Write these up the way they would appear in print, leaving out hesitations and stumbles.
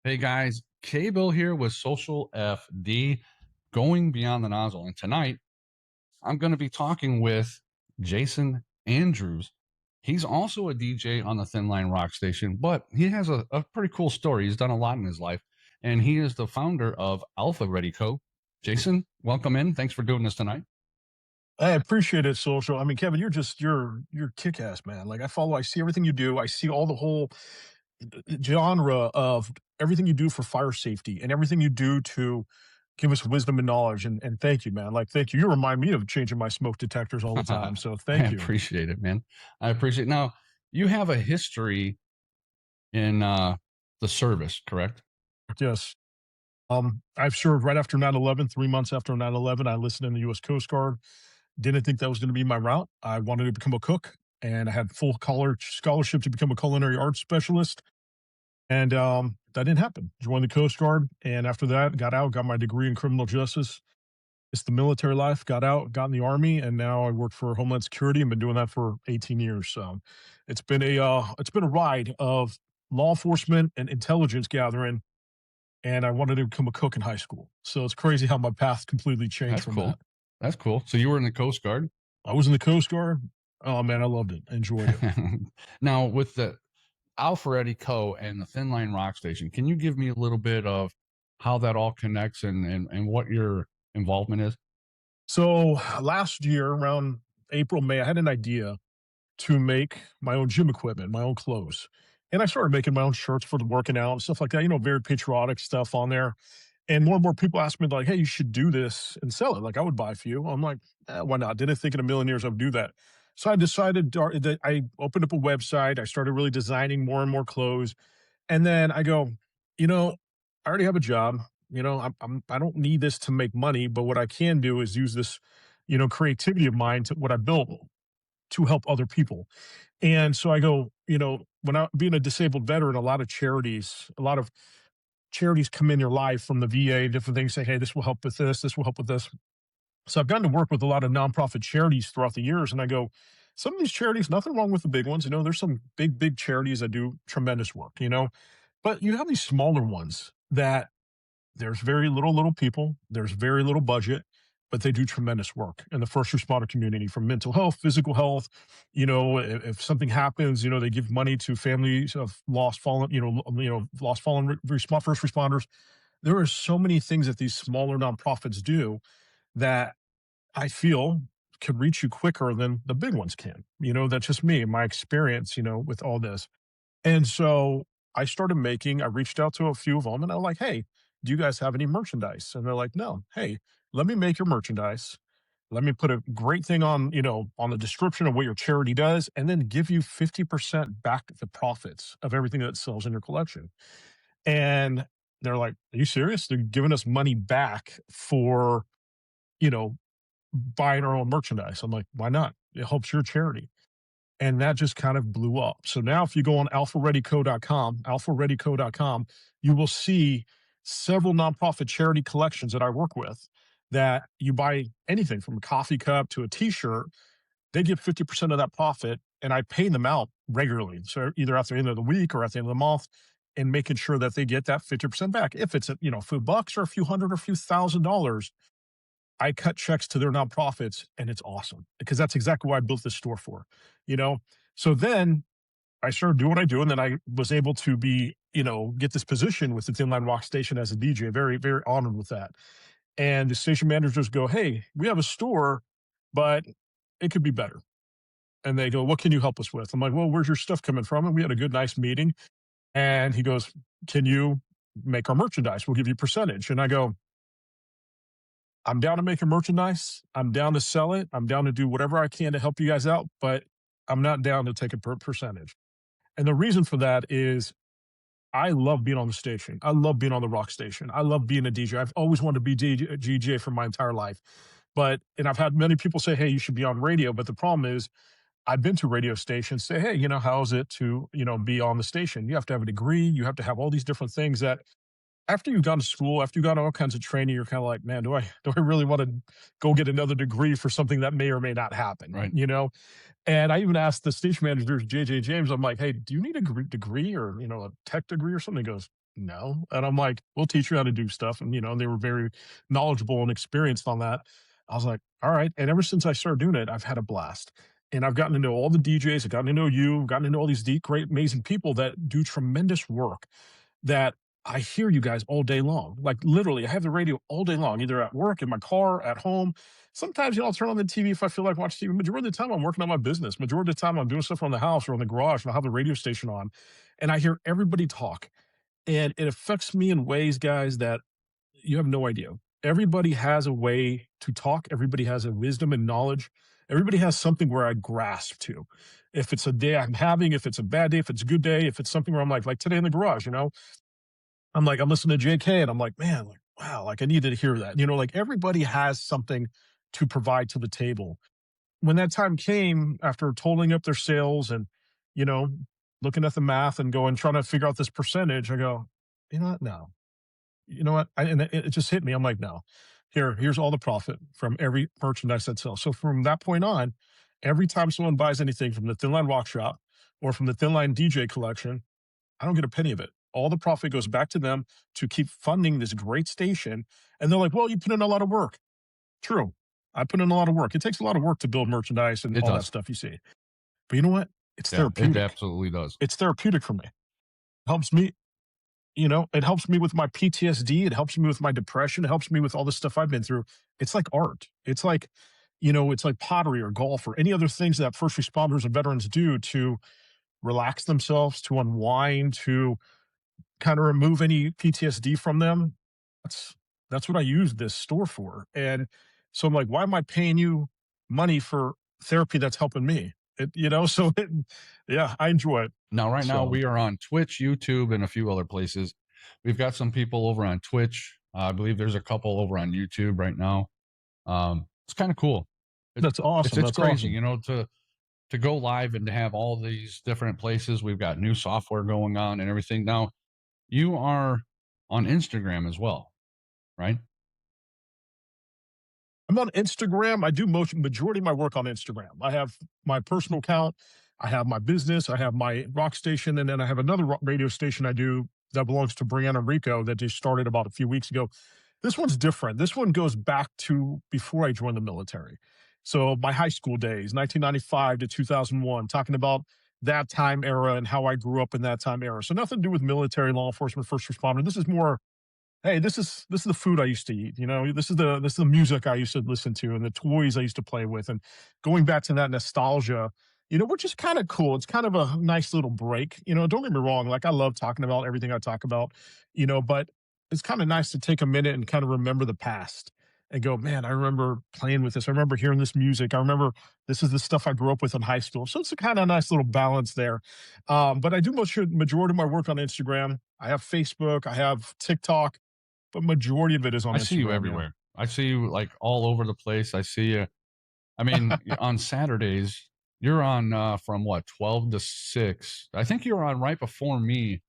Hey guys, K-Bill here with Social FD, going beyond the nozzle. And tonight, I'm going to be talking with Jason Andrews. He's also a DJ on the Thinline rock station, but he has a pretty cool story. He's done a lot in his life, and he is the founder of Alpha Ready Co. Jason, welcome in. Thanks for doing this tonight. I appreciate it, social. I mean, Kevin, you're kick ass, man. Like I see everything you do. I see all the whole genre of everything you do for fire safety and everything you do to give us wisdom and knowledge. And thank you, man. Like, thank you. You remind me of changing my smoke detectors all the time. So I thank you. appreciate it, man. I appreciate it. Now, you have a history in the service, correct? Yes. I've served right after 9/11, 3 months after 9/11. I enlisted in the U.S. Coast Guard. Didn't think that was going to be my route. I wanted to become a cook, and I had full college scholarship to become a culinary arts specialist. And that didn't happen. Joined the Coast Guard, and after that, got out, got my degree in criminal justice. It's the military life. Got out, got in the army, and now I work for Homeland Security. And been doing that for 18 years. So it's been a ride of law enforcement and intelligence gathering. And I wanted to become a cook in high school. So it's crazy how my path completely changed That's from cool. that. That's cool. So you were in the Coast Guard? I was in the Coast Guard. Oh man, I loved it. I enjoyed it. Now, with the Alpharetti Co. and the Thin Line Rock Station, can you give me a little bit of how that all connects and what your involvement is? So last year, around April, May, I had an idea to make my own gym equipment, my own clothes. And I started making my own shirts for the working out and stuff like that, very patriotic stuff on there. And more people ask me, like, hey, you should do this and sell it. Like, I would buy a few. I'm like, why not? Didn't think in a million years I would do that. So I decided that I opened up a website. I started really designing more and more clothes. And then I go, I already have a job. I don't need this to make money, but what I can do is use this, creativity of mine to what I built to help other people. And so I go, when I being a disabled veteran, a lot of charities come in your life from the VA, different things say, hey, this will help with this will help with this. So I've gotten to work with a lot of nonprofit charities throughout the years. And I go, some of these charities, nothing wrong with the big ones. There's some big charities that do tremendous work, but you have these smaller ones that there's very little people, there's very little budget, but they do tremendous work in the first responder community, from mental health, physical health. If something happens, they give money to families of lost fallen, lost fallen first responders. There are so many things that these smaller nonprofits do that I feel could reach you quicker than the big ones can. That's just me, my experience, with all this. And so I reached out to a few of them and I'm like, hey, do you guys have any merchandise? And they're like, no. Hey, let me make your merchandise. Let me put a great thing on, on the description of what your charity does, and then give you 50% back the profits of everything that sells in your collection. And they're like, are you serious? They're giving us money back for, you know, buying our own merchandise. I'm like, why not? It helps your charity. And that just kind of blew up. So now if you go on alphareadyco.com, you will see several nonprofit charity collections that I work with, that you buy anything from a coffee cup to a t-shirt, they get 50% of that profit, and I pay them out regularly. So either at the end of the week or at the end of the month, and making sure that they get that 50% back. If it's a few bucks or a few hundred or a few $1,000s, I cut checks to their nonprofits, and it's awesome because that's exactly what I built this store for, you know? So then I started doing what I do, and then I was able to get this position with the Thin Line Rock Station as a DJ. Very, very honored with that. And the station managers go, hey, we have a store, but it could be better. And they go, what can you help us with? I'm like, well, where's your stuff coming from? And we had a good, nice meeting. And he goes, can you make our merchandise? We'll give you a percentage. And I go, I'm down to make a merchandise. I'm down to sell it. I'm down to do whatever I can to help you guys out, but I'm not down to take a percentage. And the reason for that is I love being on the station. I love being on the rock station. I love being a DJ. I've always wanted to be a DJ for my entire life. And I've had many people say, hey, you should be on radio. But the problem is, I've been to radio stations say, hey, how is it to, be on the station? You have to have a degree. You have to have all these different things that after you've gone to school, after you've gone all kinds of training, you're kind of like, man, do I really want to go get another degree for something that may or may not happen? Right. And I even asked the station manager, JJ James, I'm like, hey, do you need a degree or, a tech degree or something? He goes, No. And I'm like, we'll teach you how to do stuff. And, they were very knowledgeable and experienced on that. I was like, all right. And ever since I started doing it, I've had a blast. And I've gotten to know all the DJs. I've gotten to know you, gotten to know all these deep, great, amazing people that do tremendous work that I hear you guys all day long. Like literally, I have the radio all day long, either at work, in my car, at home. Sometimes, I'll turn on the TV if I feel like watching TV. Majority of the time, I'm working on my business. Majority of the time, I'm doing stuff around the house or in the garage, and I'll have the radio station on. And I hear everybody talk. And it affects me in ways, guys, that you have no idea. Everybody has a way to talk. Everybody has a wisdom and knowledge. Everybody has something where I grasp to. If it's a day I'm having, if it's a bad day, if it's a good day, if it's something where I'm like today in the garage, I'm like, I'm listening to JK and I'm like, man, like, wow, like I needed to hear that. Like everybody has something to provide to the table. When that time came after totaling up their sales and, you know, looking at the math and going, trying to figure out this percentage, I go, you know what? No, you know what? And it just hit me. I'm like, no, here's all the profit from every merchandise that sells. So from that point on, every time someone buys anything from the Thinline Walk Shop or from the Thinline DJ collection, I don't get a penny of it. All the profit goes back to them to keep funding this great station. And they're like, well, you put in a lot of work. True. I put in a lot of work. It takes a lot of work to build merchandise and It all that does. stuff you see. But you know what? It's Yeah, it therapeutic. absolutely does. It's therapeutic for me. Helps me, it helps me with my PTSD. It helps me with my depression. It helps me with all the stuff I've been through. It's like art. It's like pottery or golf or any other things that first responders and veterans do to relax themselves, to unwind, to kind of remove any PTSD from them. That's that's what I use this store for. And so I'm like, why am I paying you money for therapy that's helping me? Yeah, I enjoy it. Now, right now, So we are on Twitch, YouTube, and a few other places. We've got some people over on Twitch. I believe there's a couple over on YouTube right now. It's kind of cool. It, that's it's awesome. it's That's crazy, awesome. to go live and to have all these different places. We've got new software going on and everything. Now, you are on Instagram as well, right? I'm on Instagram. I do most majority of my work on Instagram. I have my personal account, I have my business, I have my rock station, and then I have another radio station I do that belongs to Brianna Rico that just started about a few weeks ago. This one's different. This one goes back to before I joined the military. So my high school days, 1995 to 2001, talking about that time era and how I grew up in that time era. So nothing to do with military, law enforcement, first responder. This is more, hey, this is the food I used to eat. This is the music I used to listen to and the toys I used to play with, and going back to that nostalgia, which is kind of cool. It's kind of a nice little break. Don't get me wrong. Like I love talking about everything I talk about, but it's kind of nice to take a minute and kind of remember the past and go, man, I remember playing with this. I remember hearing this music. I remember this is the stuff I grew up with in high school. So it's a kind of nice little balance there. But I do majority of my work on Instagram. I have Facebook. I have TikTok, but majority of it is on I see you Instagram, everywhere. I see you like all over the place. I see you. I mean, yeah. on Saturdays, you're on from what 12 to 6. I think you're on right before me.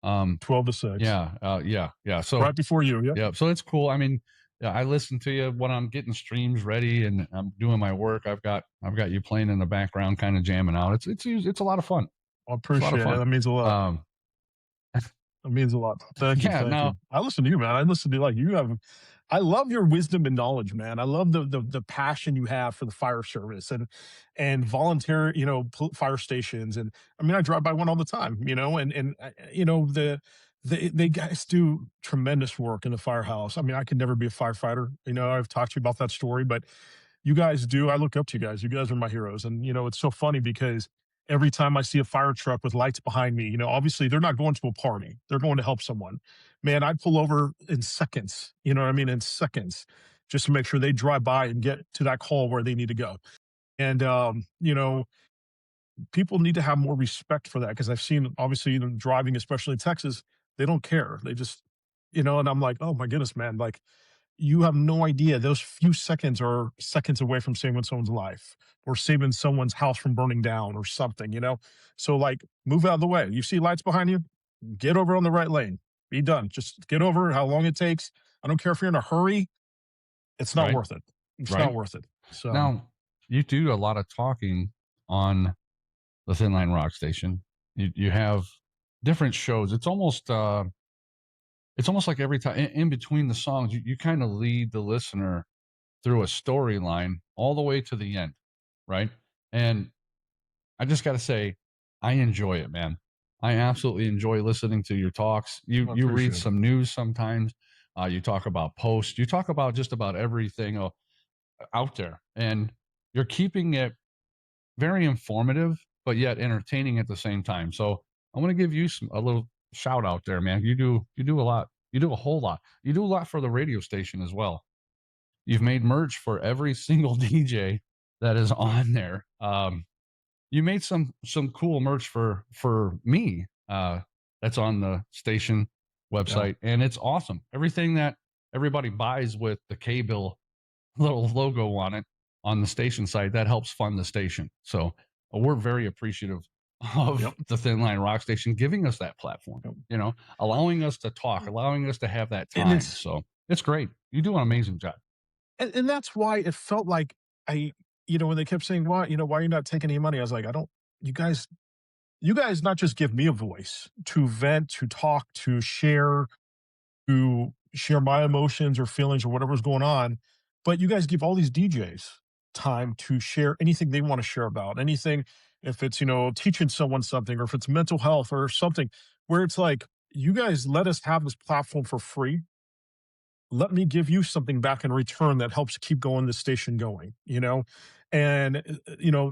12 to 6. Yeah. So Right before you, yep. yeah, so it's cool. I mean, yeah, I listen to you when I'm getting streams ready and I'm doing my work. I've got you playing in the background, kind of jamming out. It's a lot of fun. I It's a lot of appreciate it. fun. That means a lot. Um, That means a lot. Thank you, yeah. thank Now you. I listen to you, man. I listen to like you have. I love your wisdom and knowledge, man. I love the passion you have for the fire service and volunteer, fire stations. And I mean, I drive by one all the time, they guys do tremendous work in the firehouse. I mean, I could never be a firefighter. I've talked to you about that story, but you guys do. I look up to you guys. You guys are my heroes. And, it's so funny because every time I see a fire truck with lights behind me, obviously they're not going to a party. They're going to help someone. Man, I'd pull over in seconds, you know what I mean? In seconds, just to make sure they drive by and get to that call where they need to go. And, people need to have more respect for that because I've seen, obviously, driving, especially in Texas, they don't care. They just, and I'm like, oh my goodness, man, like, you have no idea. Those few seconds are seconds away from saving someone's life or saving someone's house from burning down or something. So, like, move out of the way. You see lights behind you, get over on the right lane. Be done. Just get over how long it takes. I don't care if you're in a hurry. It's not right, worth it. It's not right. worth it. So, Now you do a lot of talking on the Thin Line Rock Station. You have different shows. It's almost it's almost like every time in between the songs, you kind of lead the listener through a storyline all the way to the end, right? And I just got to say, I enjoy it, man. I absolutely enjoy listening to your talks. I You read appreciate it. some news sometimes. You talk about posts. You talk about just about everything out there, and you're keeping it very informative, but yet entertaining at the same time. So I want to give you a little shout out there, man. You do a lot. You do a whole lot. You do a lot for the radio station as well. You've made merch for every single DJ that is on there. You made some cool merch for me. That's on the station Yeah. website, and it's awesome. Everything that everybody buys with the K bill little logo on it on the station site that helps fund the station. So we're very appreciative of Yep. the Thinline Rock Station giving us that platform. Yep. Allowing us to talk, allowing us to have that And time. So it's great. You do an amazing job. and that's why it felt like I, when they kept saying, "Why, why are you not taking any money?" I was like, "I don't. You guys, you guys, not just give me a voice to vent, to talk, to share my emotions or feelings or whatever's going on, but you guys give all these DJs time to share anything they want to share about anything. If it's teaching someone something, or if it's mental health or something, where it's like you guys let us have this platform for free, let me give you something back in return that helps keep going the station going. And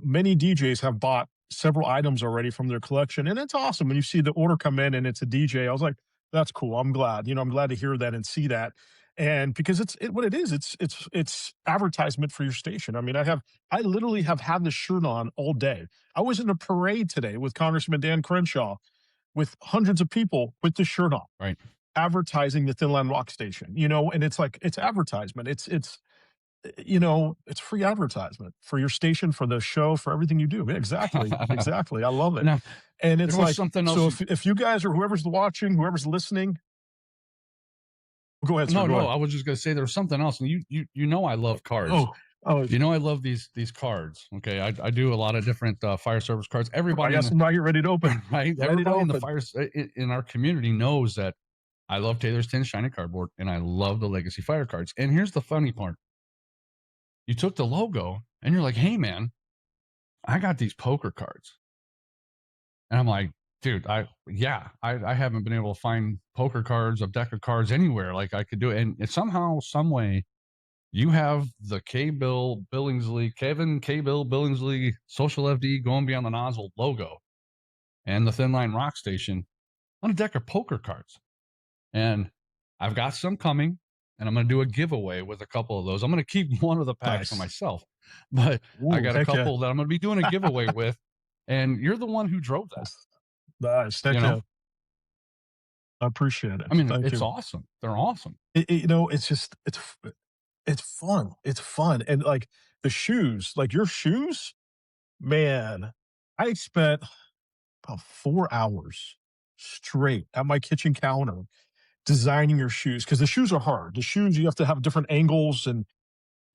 many DJs have bought several items already from their collection, and it's awesome when you see the order come in and it's a DJ. I was like, that's cool. I'm glad. I'm glad to hear that and see that. And because what it is, it's advertisement for your station. I mean, I literally have had this shirt on all day. I was in a parade today with Congressman Dan Crenshaw with hundreds of people with this shirt on, Right. advertising the Thin Line Rock Station, and it's like it's advertisement. It's free advertisement for your station, for the show, for everything you do. Yeah, exactly, exactly. I love it. Now, And there it's was like, something else. so if you guys or whoever's watching, whoever's listening, go ahead, sir. No, Go no, ahead. I was just gonna say there was something else, and you know I love cards. Oh, oh, I love these cards. Okay, I do a lot of different fire service cards. I Everybody in got the some right here ready to open. right, Ready to everybody in the open. fire in our community knows that I love Taylor's Tin Shiny Cardboard, and I love the Legacy Fire cards. And here's the funny part: you took the logo, and you're like, "Hey, man, I got these poker cards," and I'm like, "Dude, I haven't been able to find poker cards, a deck of cards anywhere like I could do it." And it's somehow, some way, you have the Kevin K Bill Billingsley Social FD Going Beyond the Nozzle logo and the Thin Line Rock Station on a deck of poker cards. And I've got some coming, and I'm going to do a giveaway with a couple of those. I'm going to keep one of the packs for Nice. myself, but I Ooh, got a heck yeah. couple that I'm going to be doing a giveaway with. And you're the one who drove that, Nice. Nice. you Heck know? yeah. I appreciate it. I mean, Thank it's you. awesome. They're awesome. It's just it's fun. It's fun. And like the shoes, like your shoes, man, I spent about 4 hours straight at my kitchen counter designing your shoes, because the shoes are hard. The shoes, you have to have different angles, and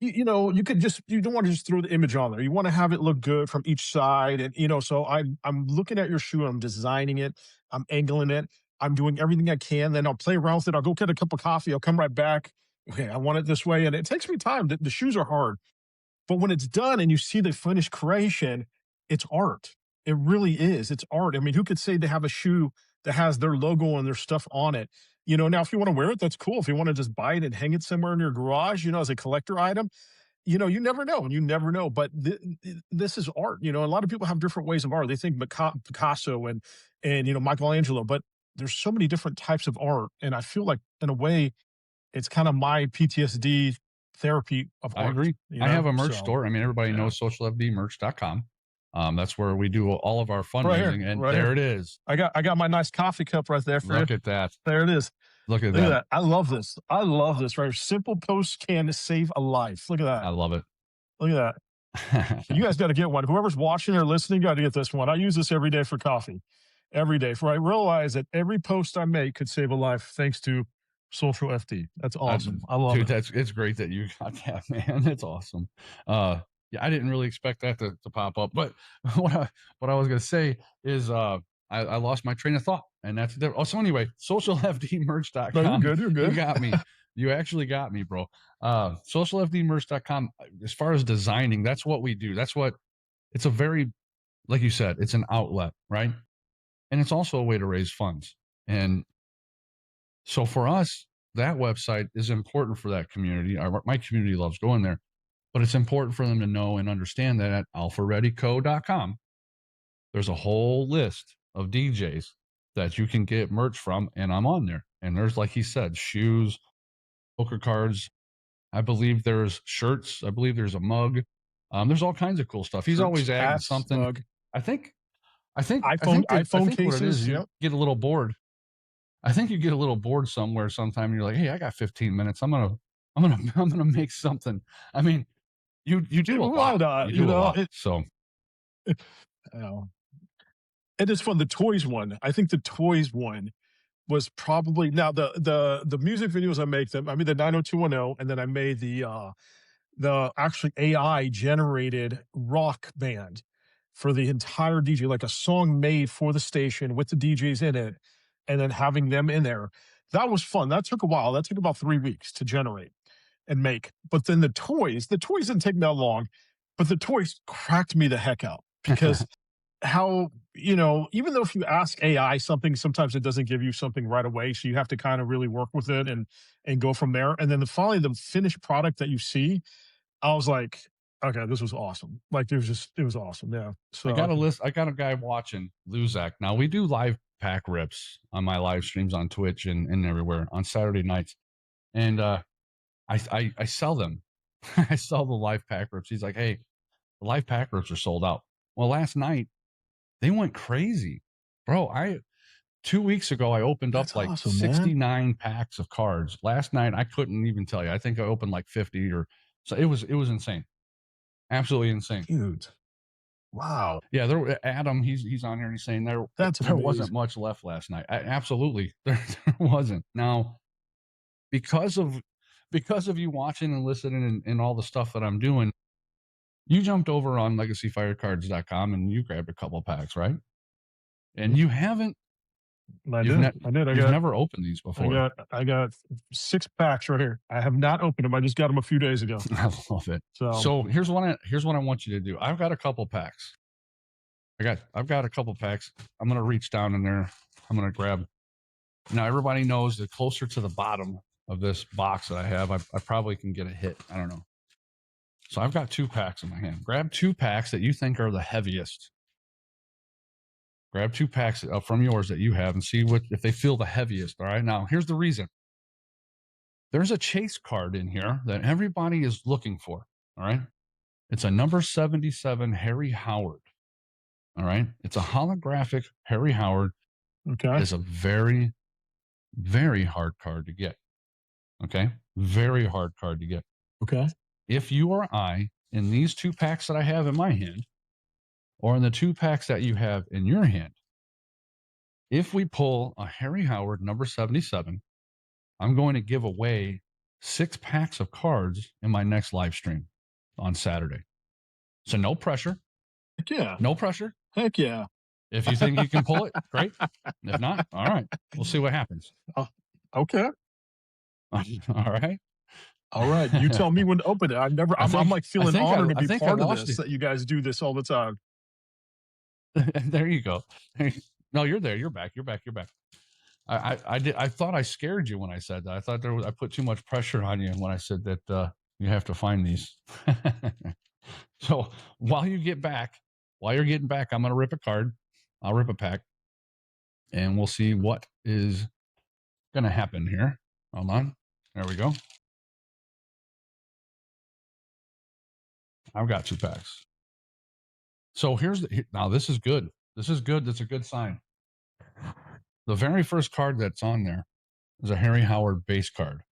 you don't want to just throw the image on there. You want to have it look good from each side. And so I'm looking at your shoe, I'm designing it, I'm angling it, I'm doing everything I can. Then I'll play around with it. I'll go get a cup of coffee. I'll come right back. Okay, I want it this way. And it takes me time. The shoes are hard. But when it's done and you see the finished creation, it's art. It really is. It's art. I mean, who could say they have a shoe that has their logo and their stuff on it? Now if you want to wear it, that's cool. If you want to just buy it and hang it somewhere in your garage, as a collector item, you never know. You never know. But this is art. A lot of people have different ways of art. They think Picasso and Michelangelo, but there's so many different types of art. And I feel like in a way, it's kind of my PTSD therapy of I art, agree. I have a merch So store. I mean, everybody yeah. knows socialfdmerch.com. That's where we do all of our Right here, fundraising. And right there here. it is. I got my nice coffee cup right there for you. Look at that. There it is. Look at Look at that. that. I love this. I love this right here. Simple post can save a life. Look at I that. love it. Look at that. So you guys got to get one. Whoever's watching or listening, got to get this one. I use this every day for coffee. Every day. For I realize that every post I make could save a life thanks to Social FD. That's awesome. I love Dude, it. it's great that you got that, man. That's awesome. Yeah, I didn't really expect that to pop up. But what I was gonna say is I lost my train of thought, and that's the. Oh, so anyway, No, you're socialfdmerch.com. good. You're You good. got me. You actually got me, bro. Socialfdmerch.com. As far as designing, that's what we do. That's what it's a very, like you said, it's an outlet, right? And it's also a way to raise funds. And so for us, that website is important for that community. My community loves going there, but it's important for them to know and understand that at alphareadyco.com, there's a whole list of DJs that you can get merch from, and I'm on there. And there's, like he said, shoes, poker cards. I believe there's shirts. I believe there's a mug. There's all kinds of cool stuff. He's Shirts, always adding hats, something. mug, I think, I think, I iPhone think that I iPhone think what it is, cases. you Yep. get a little bored. I think you get a little bored somewhere sometime. And you're like, hey, I got 15 minutes. I'm gonna make something. I mean, you do a Why lot. not? You You do a know, lot. So uh, it is fun. The toys one. I think the toys one was probably now the music videos I make them. I made the 90210, and then I made the actually AI generated rock band for the entire DJ, like a song made for the station with the DJs in it, and then having them in there. That was fun. That took a while. That took about 3 weeks to generate and make. But then the toys didn't take me that long, but the toys cracked me the heck out because how, even though if you ask AI something, sometimes it doesn't give you something right away. So you have to kind of really work with it and go from there. And then finally the finished product that you see, I was like, okay, this was awesome. Like it was awesome. Yeah. I So got a list. I got a guy watching Luzak. Now we do live pack rips on my live streams on Twitch and everywhere on Saturday nights, and I sell them. I sell the live pack rips. He's like, hey, the live pack rips are sold out. Well, last night they went crazy, bro. I 2 weeks ago I opened up that's like awesome, man. 69 packs of cards. Last night I couldn't even tell you. I think I opened like 50 or so. It was insane, absolutely insane. Dude. Wow. Yeah, Adam. He's on here and he's saying That's there wasn't amazing. much left last night. Absolutely, there wasn't. Now because of you watching and listening and all the stuff that I'm doing, you jumped over on legacyfirecards.com and you grabbed a couple packs, right? And Mhm. I you've did. ne- I did. you've never opened these I before. got I got 6 packs right here. I have not opened them. I just got them a few days ago. I love it. So So here's what I want you to do. I've got a couple packs. I've got a couple packs. I'm gonna reach down in there. I'm gonna grab. Now everybody knows the closer to the bottom of this box that I have, I probably can get a hit. I don't know. So I've got 2 packs in my hand. Grab 2 packs that you think are the heaviest. Grab 2 packs from yours that you have and see what if they feel the heaviest. All right. Now here's the reason. There's a chase card in here that everybody is looking for. All right. It's a number 77 Harry Howard. All right. It's a holographic Harry Howard. okay. Is a very, very hard card to get. Okay. Very hard card to get. Okay. If you or I, in these 2 packs that I have in my hand, or in the 2 packs that you have in your hand, if we pull a Harry Howard number 77, I'm going to give away 6 packs of cards in my next live stream on Saturday. So no pressure. Heck yeah. No pressure. Heck yeah. If you think you can pull it, great. If not, all right. We'll see what happens. Oh, okay. All right. All right. You tell me when to open it. I'm like feeling honored to I be think I part of lost this, you. that you guys do this all the time. There you go. No, you're there. You're back. You're back. You're back. I did. I thought I scared you when I said that. I thought I put too much pressure on you when I said that you have to find these. So while you're getting back, I'm gonna rip a card. I'll rip a pack, and we'll see what is gonna happen here. Hold on. There we go. I've got 2 packs. So now this is good. This is good. That's a good sign. The very first card that's on there is a Harry Howard base card.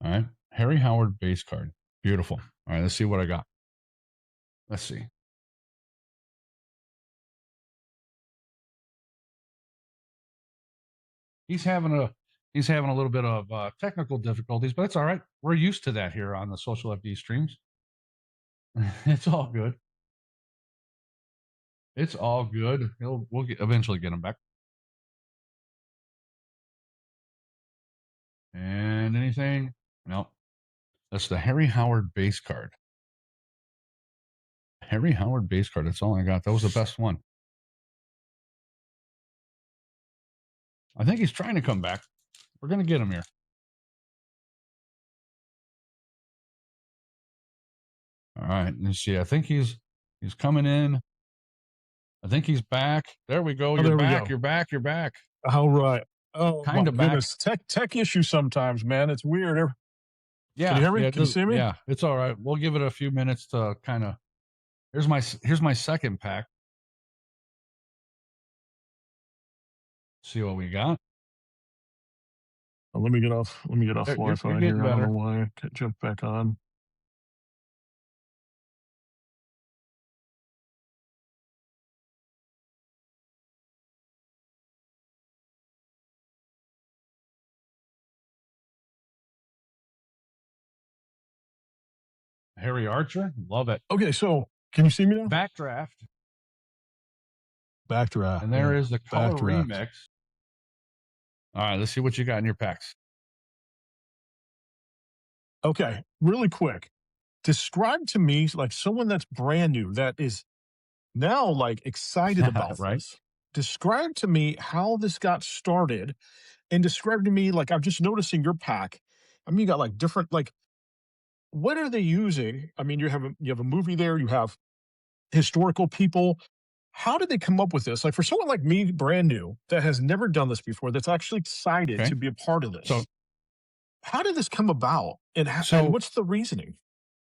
All right. Harry Howard base card. Beautiful. All right. Let's see what I got. Let's see. He's having a little bit of technical difficulties, but it's all right. We're used to that here on the Social FD streams. It's all good. It's all good. We'll eventually get him back. And anything? No, that's the Harry Howard base card. Harry Howard base card. That's all I got. That was the best one. I think he's trying to come back. We're gonna get him here. All right. Let's see. I think he's coming in. I think he's back. There we go. Oh, You're there we back. go. You're back. You're back. All right. Oh my Kind of back. goodness. Tech issue sometimes, man. It's weird. Can you Yeah. hear me? Yeah. Can you see me? Yeah. It's all right. We'll give it a few minutes to kind of. Here's my second pack. See what we got. Oh, let me get off. Let me get off You're Wi-Fi getting here. I don't better. know why I can't jump back on. Harry Archer. Love it. Okay, so can you see me now? Backdraft. Backdraft. And there is the color Backdraft. remix. All right. Let's see what you got in your packs. Okay, really quick. Describe to me like someone that's brand new that is now like excited about Right. this. Describe to me how this got started and describe to me like I'm just noticing your pack. I mean, you got like different like what are they using? I mean, you have a movie there, you have historical people. How did they come up with this? Like for someone like me, brand new, that has never done this before, that's actually excited Okay. to be a part of So this. How did this come about? And So what's the reasoning?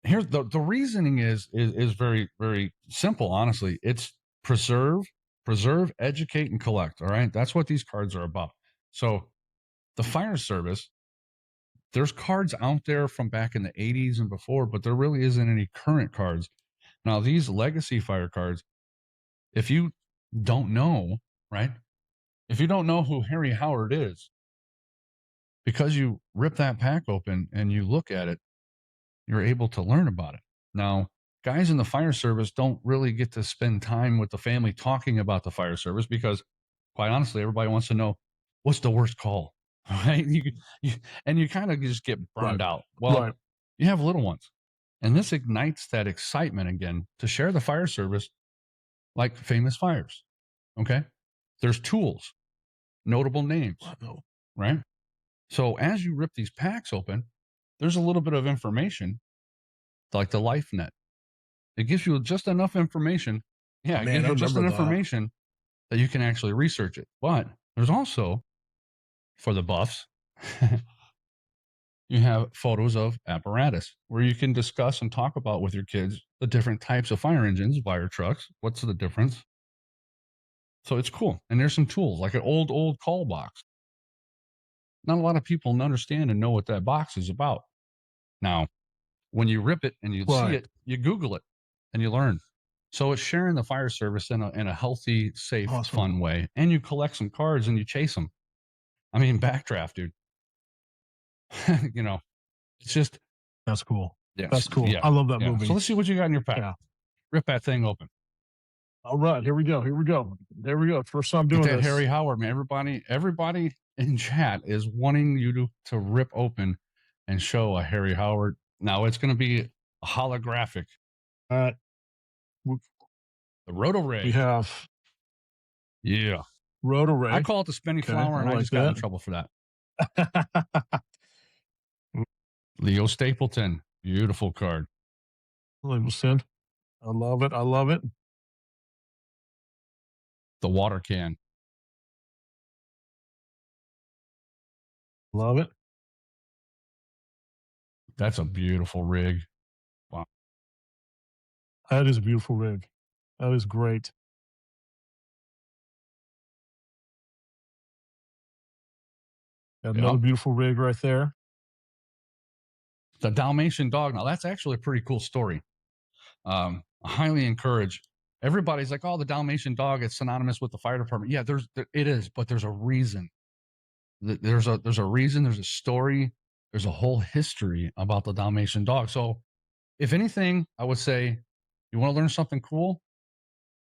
here's the reasoning is very very simple. Honestly, it's preserve, educate, and collect. All right, that's what these cards are about. So the fire service, there's cards out there from back in the 80s and before, but there really isn't any current cards. Now these legacy fire cards, if you don't know, right? If you don't know who Harry Howard is, because you rip that pack open and you look at it, you're able to learn about it. Now, guys in the fire service don't really get to spend time with the family talking about the fire service because, quite honestly, everybody wants to know what's the worst call, right? And you kind of just get Right. burned out. Well, Right. you have little ones, and this ignites that excitement again to share the fire service like famous fires. Okay, there's tools, notable names, No. right? So as you rip these packs open, there's a little bit of information like the life net. It gives you just enough information. Yeah, it Man, gives I you just remember enough that. information that you can actually research it. But there's also, for the buffs, you have photos of apparatus where you can discuss and talk about with your kids the different types of fire engines, fire trucks. What's the difference? So it's cool. And there's some tools like an old call box. Not a lot of people understand and know what that box is about. Now, when you rip it and you see Right. it, you Google it and you learn. So it's sharing the fire service in a healthy, safe, Awesome. fun way. And you collect some cards and you chase them. I mean, backdraft, dude. you know, it's just, That's cool. yes, That's cool. yeah, I love that yeah. So movie. let's see what you got in your pack. Yeah. Rip that thing open. All right. Here we go. Here we go. There we go. First time Get doing that Harry this. Howard, man. Everybody in chat is wanting you to rip open and show a Harry Howard. Now it's going to be a holographic. All right. The Roto We Ray. have Yeah. Roto I Ray. call it the spinny Okay. flower, I and I like just got in that. trouble for that. Leo Stapleton. Beautiful card. Label send. I love it. I love it. The water can. Love it. That's a beautiful rig. Wow. That is a beautiful rig. That is great. Got Yeah. another beautiful rig right there. The Dalmatian dog. Now that's actually a pretty cool story. I highly encourage. Everybody's like, "Oh, the Dalmatian dog. It's synonymous with the fire department." Yeah, it is, but there's a reason. There's a reason. There's a story. There's a whole history about the Dalmatian dog. So, if anything, I would say, you want to learn something cool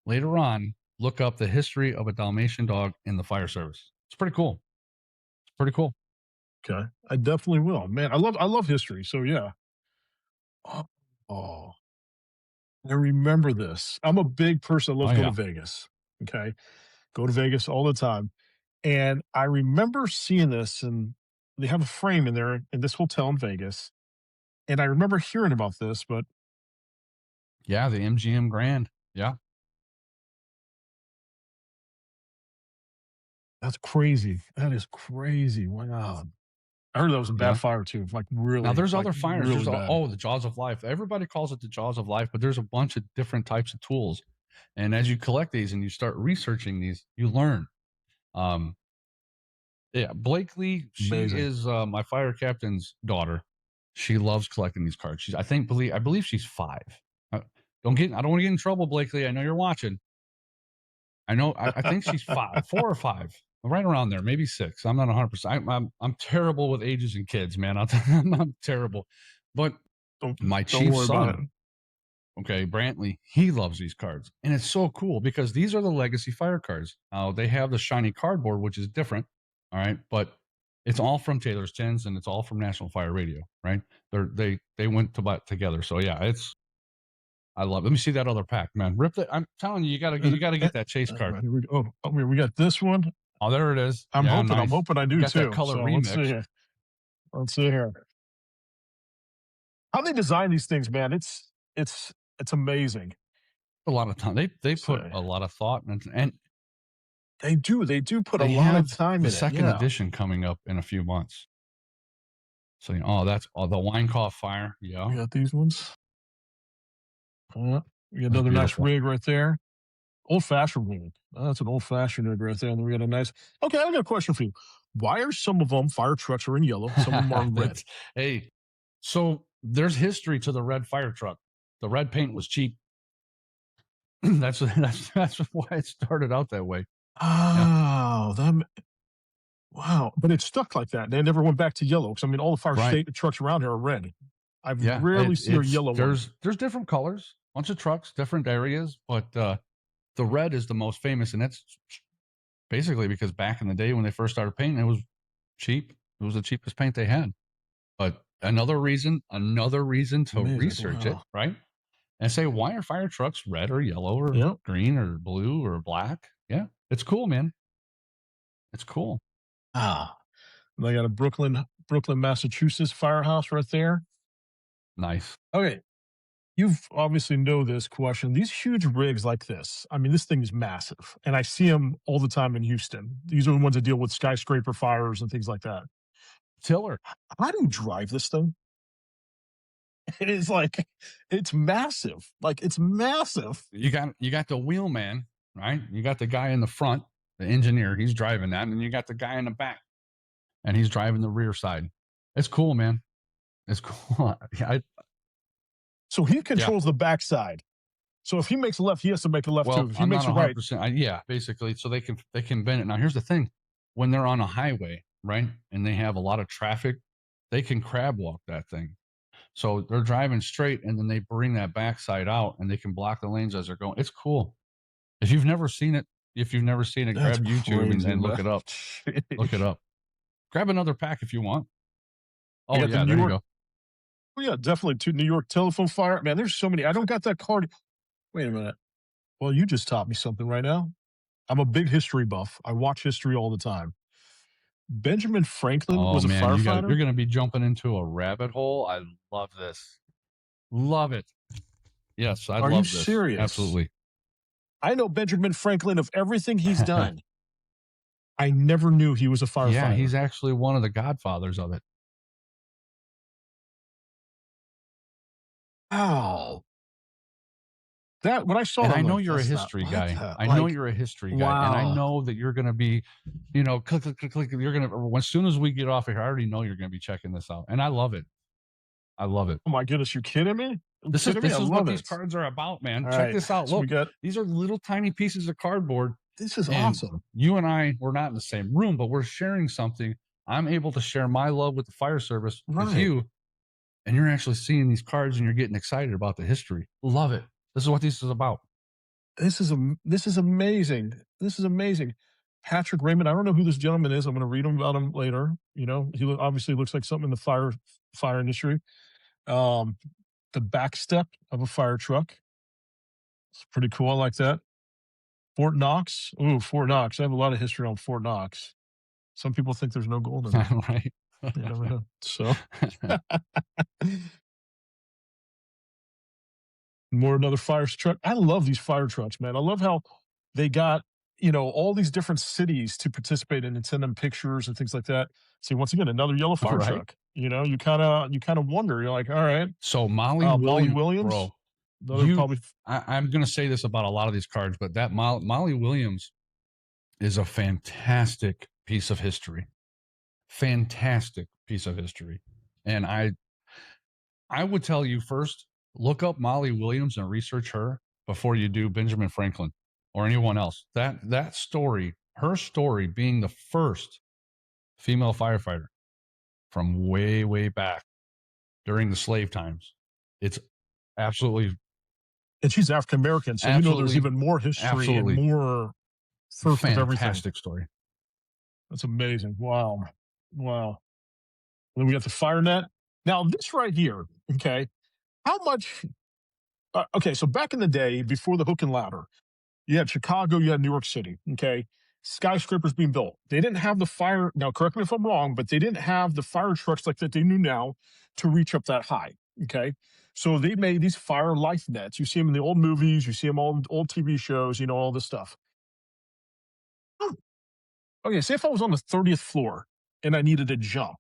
later on. look up the history of a Dalmatian dog in the fire service. It's pretty cool. It's pretty cool. Okay. I definitely will. Man, I love history. So yeah. Oh, oh, I remember this. I'm a big person that Oh loves going yeah. to Vegas. Okay. Go to Vegas all the time. And I remember seeing this, and they have a frame in there in this hotel in Vegas. And I remember hearing about this, but Yeah, the MGM Grand. Yeah. that's crazy. That is crazy. Wow. I heard that was a bad Yeah. fire too. Now there's Like other fires. really There's bad. the jaws of life. Everybody calls it the jaws of life, but there's a bunch of different types of tools. And as you collect these and you start researching these, you learn. Um, yeah, Blakely, she Amazing. is my fire captain's daughter. She loves collecting these cards. I believe she's 5. Uh, I don't want to get in trouble, Blakely. I know you're watching. I think she's 5, 4 or 5, right around there, maybe 6. I'm not 100%. I'm terrible with ages and kids, man. I'm terrible. But Don't my don't chief worry about son, it. okay, Brantley, he loves these cards. And it's so cool because these are the legacy fire cards. They have the shiny cardboard, which is different. All right. But it's all from Taylor's Tins and it's all from National Fire Radio, right? They went together. So yeah, I love it. Let me see that other pack, man. Rip it. I'm telling you, Uh, you gotta uh, get that chase card. here we go. We got this one. Oh, there it is. I'm Yeah, hoping. I'm nice. hoping I You do got that too. color So let's see remix. here. Let's see here. How they design these things, man. It's amazing. A lot of time. They So put a lot of thought and they do. They do put a they lot of have time the in it. second Yeah. edition coming up in a few months. So that's the wine cough fire. Yeah, We got these ones. We got that's another nice beautiful. rig right there. Old fashioned rig. That's an old fashioned rig right there. And then we got a nice. Okay, I got a question for you. Why are some of them fire trucks are in yellow? Some of them are in red. That's hey. So there's history to the red fire truck. The red paint was cheap. That's why it started out that way. Yeah, Oh, them. Wow, but it stuck like that. They never went back to yellow. Because I mean, all the fire right. state trucks around here are red. I've Yeah, rarely seen a it's yellow one. there's different colors, bunch of trucks, different areas, but the red is the most famous, and that's basically because back in the day when they first started painting, it was cheap. It was the cheapest paint they had. But another reason to Amazing. research it, Wow. right? And say, why are fire trucks red or yellow or Yep. green or blue or black? Yeah, it's cool, man. It's cool. Ah, and I got a Brooklyn, Massachusetts firehouse right there. Nice. Okay, you've obviously know this question. These huge rigs like this. I mean, this thing is massive, and I see them all the time in Houston. These are the ones that deal with skyscraper fires and things like that. Tiller. How do you drive this thing? It is like it's massive. Like it's massive. You got the wheelman, right? You got the guy in the front, the engineer, he's driving that, and you got the guy in the back, and he's driving the rear side. It's cool, man. It's cool. So he Yeah. controls the backside. So if he makes a left, he has to make a left too. Well, If he I'm not makes a right, 100%. Yeah, basically, so they can bend it. Now, here's the thing: when they're on a highway, right, and they have a lot of traffic, they can crab walk that thing. So they're driving straight, and then they bring that backside out, and they can block the lanes as they're going. It's cool. If you've never seen it, that's grab YouTube crazy, and man. look it up. Look it up. Grab another pack if you want. I Oh got the yeah, New there you York. go. Oh yeah, definitely to New York telephone fire. Man, there's so many. I don't got that card. Wait a minute. Well, you just taught me something right now. I'm a big history buff. I watch history all the time. Benjamin Franklin Oh was a man, firefighter. you're gonna be jumping into a rabbit hole. I love this. Love it. Yes, I Are you love this. serious? Absolutely. I know Benjamin Franklin of everything he's done. I never knew he was a Yeah, firefighter. he's actually one of the godfathers of it. Wow. That when I saw And that, I I'm know like, you're a that's not history what guy. the I know like. you're a history guy, and I Wow. know that you're going to be, click, click, click, click. You're going to, as soon as we get off of here, I already know you're going to be checking this out, and I love it. I love it. Oh my goodness, you kidding me? You This is kidding me? I this is what love these it. cards are about, man. All Check right. this out. So we Look, got these are little tiny pieces of cardboard, this is and awesome. you and I, we're not in the same room, but we're sharing something. I'm able to share my love with the fire service with Right. you, and you're actually seeing these cards and you're getting excited about the history. Love it. This is what this is about. this is amazing. This is amazing. Patrick Raymond. I don't know who this gentleman is. I'm going to read about him later. You know, obviously looks like something in the fire industry. Um, the back step of a fire truck. It's pretty cool. I like that. Fort Knox. Ooh, Fort Knox. I have a lot of history on Fort Knox. Some people think there's no gold in there. Right. You never know. So more another fire truck. I love these fire trucks, man. I love how they got, all these different cities to participate in and send them pictures and things like that. See, once again, another yellow fire Right. truck. You kind of wonder. You're like, all right, So Molly Williams. bro, Another probably. I'm going to say this about a lot of these cards, but that Molly Williams is a fantastic piece of history. Fantastic piece of history. And I would tell you first, look up Molly Williams and research her before you do Benjamin Franklin or anyone else. That story, her story being the first female firefighter from way, way back during the slave times. It's absolutely, And she's African American, so there's even more history and absolutely more proof of everything. fantastic story. That's amazing. Wow, wow. Then we got the fire net. Now this right here. Okay, how much? Okay, so back in the day, before the hook and ladder, you had Chicago, you had New York City. Okay, skyscrapers being built. They didn't have the fire. Now, correct me if I'm wrong, but they didn't have the fire trucks like that they knew now to reach up that high. Okay, so they made these fire life nets. You see them in the old movies. You see them all in old TV shows. All this stuff. Hmm. Okay, say if I was on the 30th floor and I needed to jump,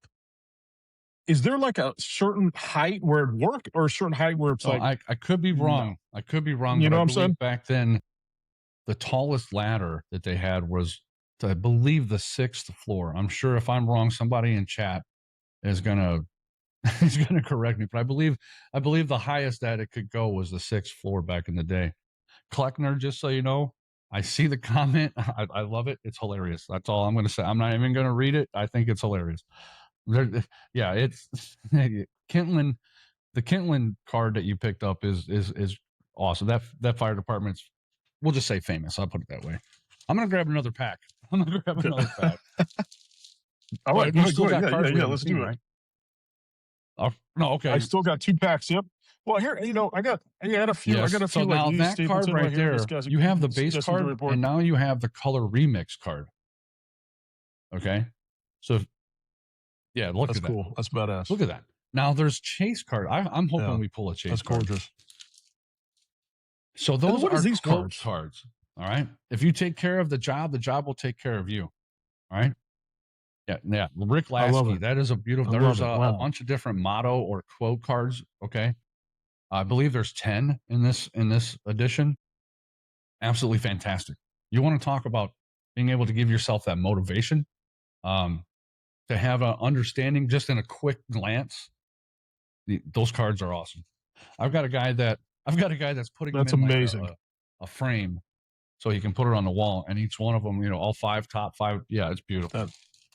is there like a certain height where it work or a certain height where it's So like I could be no? wrong. I could be wrong, You but know I what I'm saying? believe back then the tallest ladder that they had was, I believe, the 6th floor. I'm sure if I'm wrong, somebody in chat is gonna is gonna correct me. But I believe the highest that it could go was the 6th floor back in the day. Kleckner, just so you know, I see the comment. I love it. It's hilarious. That's all I'm gonna say. I'm not even gonna read it. I think it's hilarious. Yeah, it's Kentland. The Kentland card that you picked up is awesome. That fire department's, we'll just say, famous. I'll put it that way. I'm gonna grab another pack. I'm gonna grab another pack. All Oh, right, you go still ahead. got Yeah, cards yeah, we yeah. haven't Let's seen, do it. right? Oh, no, I okay. still got 2 packs. Yep. Well, here, I got a few. I Yes. got a So few like now Lee that card Stapleton right right here. This there, guy's you have the base this very card, important. and now you have the color remix card. Okay. So yeah, look That's at that. cool. That's badass. Look at that. Now there's chase card. I'm hoping Yeah, we pull a chase that's card. gorgeous. So And those what is are these quote cards? cards. All right. If you take care of the job will take care of you. All right. Yeah. Yeah. Rick I love Lasky. it. That is a beautiful. I There's love it. a Wow. bunch of different motto or quote cards. Okay. I believe there's 10 in this edition. Absolutely fantastic. You want to talk about being able to give yourself that motivation, um, to have an understanding just in a quick glance. Those cards are awesome. I've got a guy that's putting them That's in like amazing. a frame so he can put it on the wall, and each one of them, all top five. Yeah, it's beautiful. That.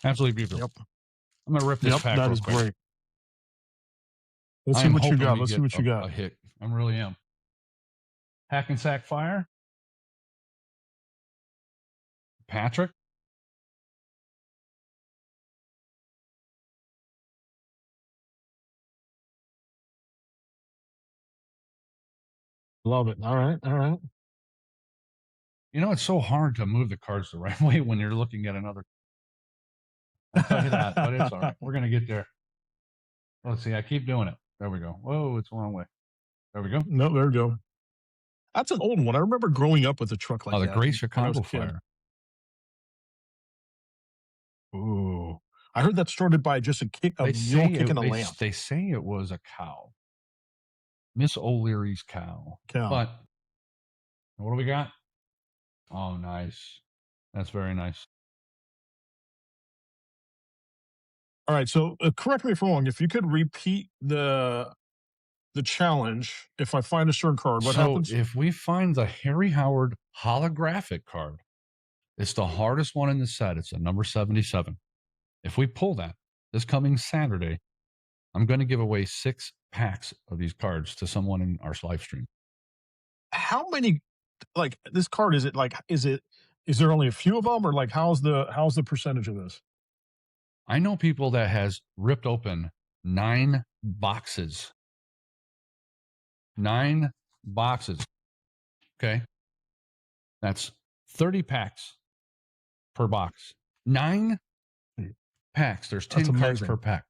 Absolutely beautiful. Yep. I'm gonna rip this Yep. pack That real is quick. great. Let's I see am what you hoping got. we Let's see get what you got. a hit. I really am. Hackensack Fire, Patrick. Love it. All right. All right. It's so hard to move the cards the right way when you're looking at another. I'll tell you that, but it's all right. We're gonna get there. Let's see. I keep doing it. There we go. Whoa, it's the wrong way. There we go. No, there we go. That's an old one. I remember growing up with a truck like Oh, the that Great when I was Chicago a kid. Fire. Ooh. I heard that started by just a They mule say kicking it, a they lamp. they say it was a cow, Miss O'Leary's cow. Cow. But what do we got? Oh, nice. That's very nice. All right. So correct me if I'm wrong. If you could repeat the challenge, if I find a certain card, what So happens? if we find the Harry Howard holographic card, it's the hardest one in the set. It's a number 77. If we pull that this coming Saturday, I'm going to give away 6 packs of these cards to someone in our live stream. How many? like this card? Is it like is there only a few of them, or like how's the percentage of this? I know people that has ripped open 9 boxes. 9 boxes. Okay. That's 30 packs per box. 9 packs. There's That's 10 cards per amazing. pack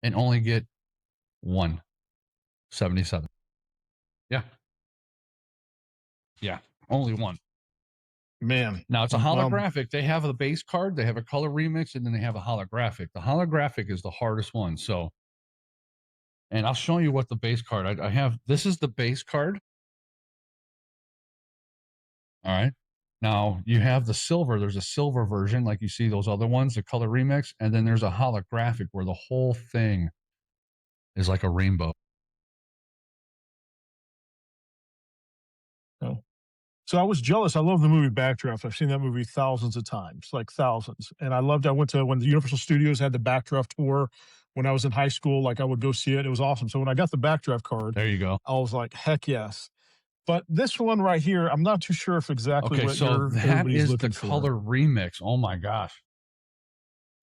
and only get 177. Yeah. Yeah. Only one. Man, Now it's a well, holographic. They have a base card, they have a color remix, and then they have a holographic. The holographic is the hardest one. So, and I'll show you what the base card I have. This is the base card. All right. Now you have the silver. There's a silver version, like you see those other ones, the color remix, and then there's a holographic where the whole thing is like a rainbow. no. So I was jealous. I love the movie Backdraft. I've seen that movie thousands of times, like thousands. And I loved. I went to when the Universal Studios had the Backdraft tour when I was in high school. Like I would go see it. It was awesome. So when I got the Backdraft card, There you go. I was like, heck yes. But this one right here, I'm not too sure if exactly Okay, what so that everybody's is the looking for. color remix. Oh my gosh.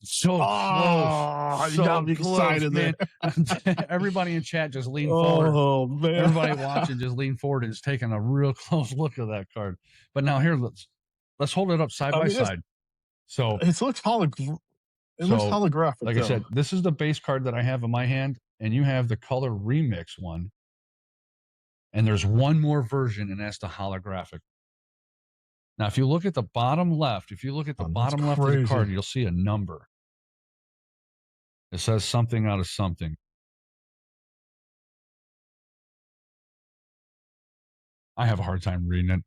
So close. Oh, you got So me close, excited there. man. Everybody in chat just lean forward. Oh man. Everybody watching just lean forward and is taking a real close look at that card. But now here, let's hold it up side I by mean, side. So it looks it looks so holographic like I though. said, this is the base card that I have in my hand, and you have the color remix one. And there's one more version, and that's the holographic. Now, if you look at the bottom left, if you look at the That's bottom left of the card, crazy. you'll see a number. It says something out of something. I have a hard time reading it.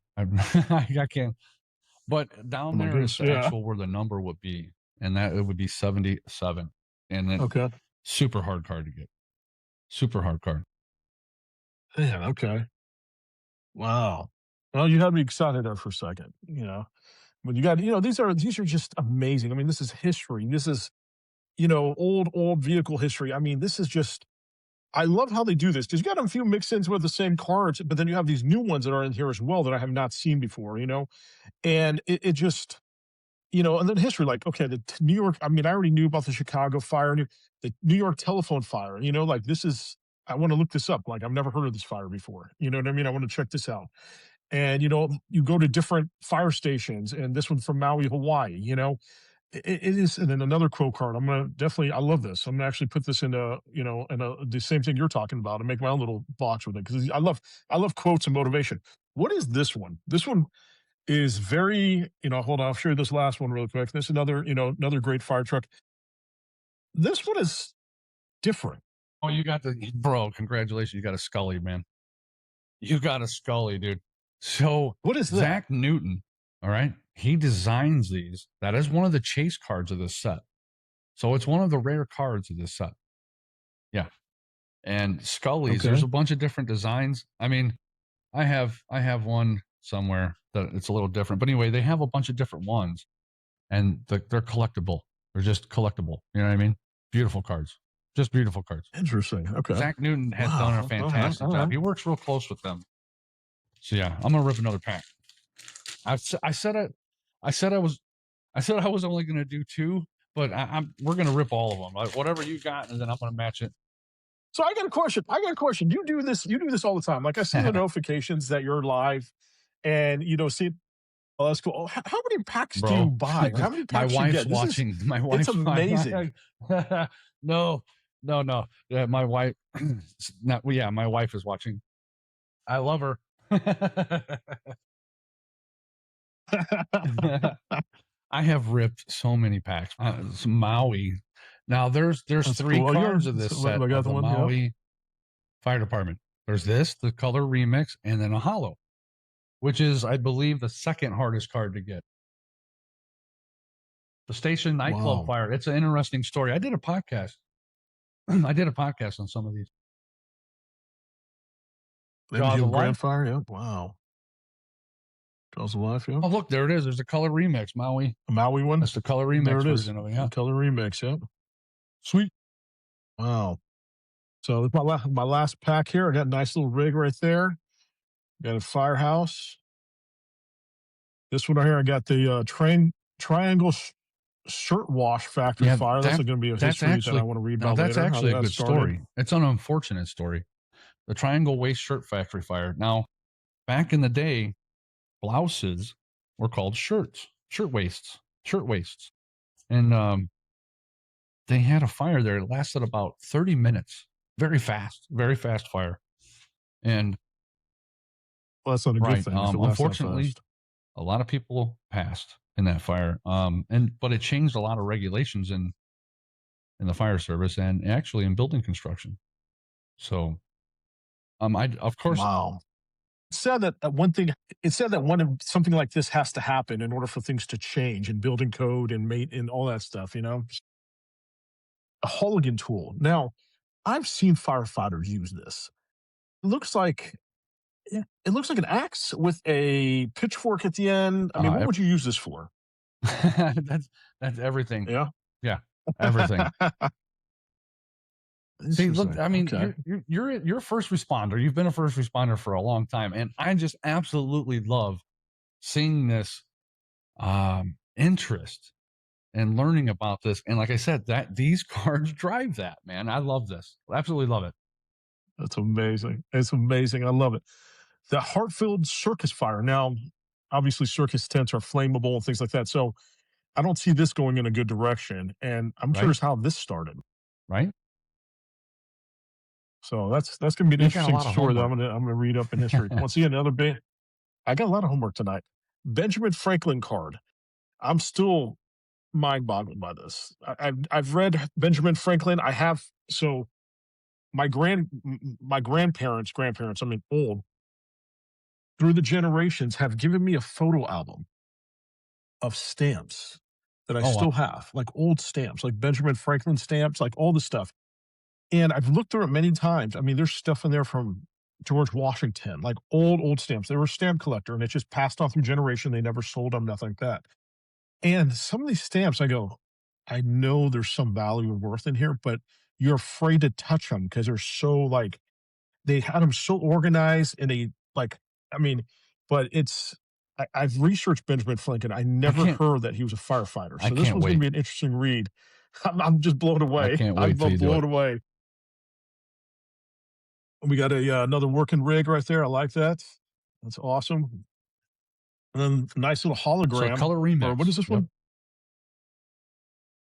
I can't. But Oh down my there is goodness. the Yeah. actual where the number would be, and that it would be 77. And then Okay. super hard card to get. Super hard card. Man, okay. Wow. Well, you had me excited there for a second, you know. But you got, these are just amazing. I mean, this is history. This is, old vehicle history. I mean, this is just I love how they do this because you got a few mix-ins with the same cards, but then you have these new ones that are in here as well that I have not seen before, and it just and then history, like, okay, New York. I mean, I already knew about the Chicago fire, the New York telephone fire. Like this is. I want to look this up. Like I've never heard of this fire before. You know what I mean? I want to check this out. And you go to different fire stations, and this one from Maui, Hawaii. It is, and then another quote card. I'm gonna definitely. I love this. I'm gonna actually put this into the same thing you're talking about and make my own little box with it because I love quotes and motivation. What is this one? This one is very, hold on, I'll show you this last one really quick. This is another great fire truck. This one is different. Oh, you got the bro. Congratulations. You got a Scully, man. You got a Scully, dude. So What is that? Zach Newton, all right, he designs these. That is one of the chase cards of this set. So it's one of the rare cards of this set. Yeah. And Scully's, there's Okay. a bunch of different designs. I mean, I have one somewhere that it's a little different. But anyway, they have a bunch of different ones and they're collectible. They're just collectible. You know what I mean? Beautiful cards. Just beautiful cards. Interesting. Okay. Zach Newton has done a Wow. All right. fantastic All job. right. He works real close with them. So yeah, I'm gonna rip another pack. I said it. I said I was. I said I was only gonna do two, but we're gonna rip all of them. Whatever you got, and then I'm gonna match it. So I got a question. You do this. You do this all the time. Like I see the notifications that you're live, and see. Oh, that's cool. Oh, how many packs do you Bro. buy? How many My packs you wife's get? watching. My It's wife's amazing. no, no. Yeah, my wife. Not. Well, yeah, my wife is watching. I love her. I have ripped so many packs. Some Maui. Now there's That's three cool. Oh, cards of this set I got of the the one. Yep. Maui Fire Department. There's this, the color remix, and then a hollow, which is, I believe, the second hardest card to get. The Station Nightclub Wow. Fire. It's an interesting story. I did a podcast. I did a podcast on some of these. Lemon Jaws Hill of Grand Life. Fire. Yep. Wow. Jaws of Life. Yep. Oh, look, there it is. There's a color remix, Maui. A Maui one. That's the color There remix it is. version of it. Yeah. The color remix. Yep. Sweet. Wow. So that's my last pack here. I got a nice little rig right there. Got a firehouse. This one right here, I got the triangle shirt wash factory Yeah, fire. That's that going to be a that's history that I actually want to read now about that's later, how actually a that good started. story. It's an unfortunate story. The Triangle Waist Shirt Factory fire. Now, back in the day, blouses were called shirt waists, and they had a fire there. It lasted about 30 minutes. Very fast fire. And Well, that's not a good right, thing if it lasts that unfortunately, fast. a lot of people passed in that fire. But it changed a lot of regulations in the fire service and actually in building construction. So, I of course, Wow. Said that one thing it said that something like this has to happen in order for things to change in building code and mate and all that stuff, you know? A Hooligan tool. Now, I've seen firefighters use this. It looks like it looks like an axe with a pitchfork at the end. I mean, what uh, would you use this for? that's that's everything. Yeah. Yeah, everything. See, look, Interesting. I mean, Okay. you're a first responder. You've been a first responder for a long time, and I just absolutely love seeing this interest and learning about this. And like I said, that these cards drive that, man. I love this. Absolutely love it. That's amazing. It's amazing. I love it. The Hartfield circus fire. Now, obviously, circus tents are flammable and things like that. So I don't see this going in a good direction. And I'm Right, curious how this started. right. So that's gonna be an You got a interesting lot of story that homework. I'm gonna read up in history. Once again, another bit. I got a lot of homework tonight. Benjamin Franklin card. I'm still mind boggled by this. I've read Benjamin Franklin. I have so my grandparents, I mean old, through the generations have given me a photo album of stamps that I Oh, still have, like old stamps, like Benjamin Franklin stamps, like all the stuff. And I've looked through it many times. I mean, there's stuff in there from George Washington, like old stamps. They were a stamp collector and it just passed on through generation. They never sold them, nothing like that. And some of these stamps, I go, I know there's some value and worth in here, but you're afraid to touch them because they're so like they had them so organized and they like, I mean, but I've researched Benjamin Franklin. I I never can't. heard that he was a firefighter. I So this can't one's going to wait. be an interesting read. I'm just blown I away. can't I'm wait till you do it. blown away. We got a another working rig right there. I like that. That's awesome. And then a nice little So hologram, color or what is remix. this Yep. one?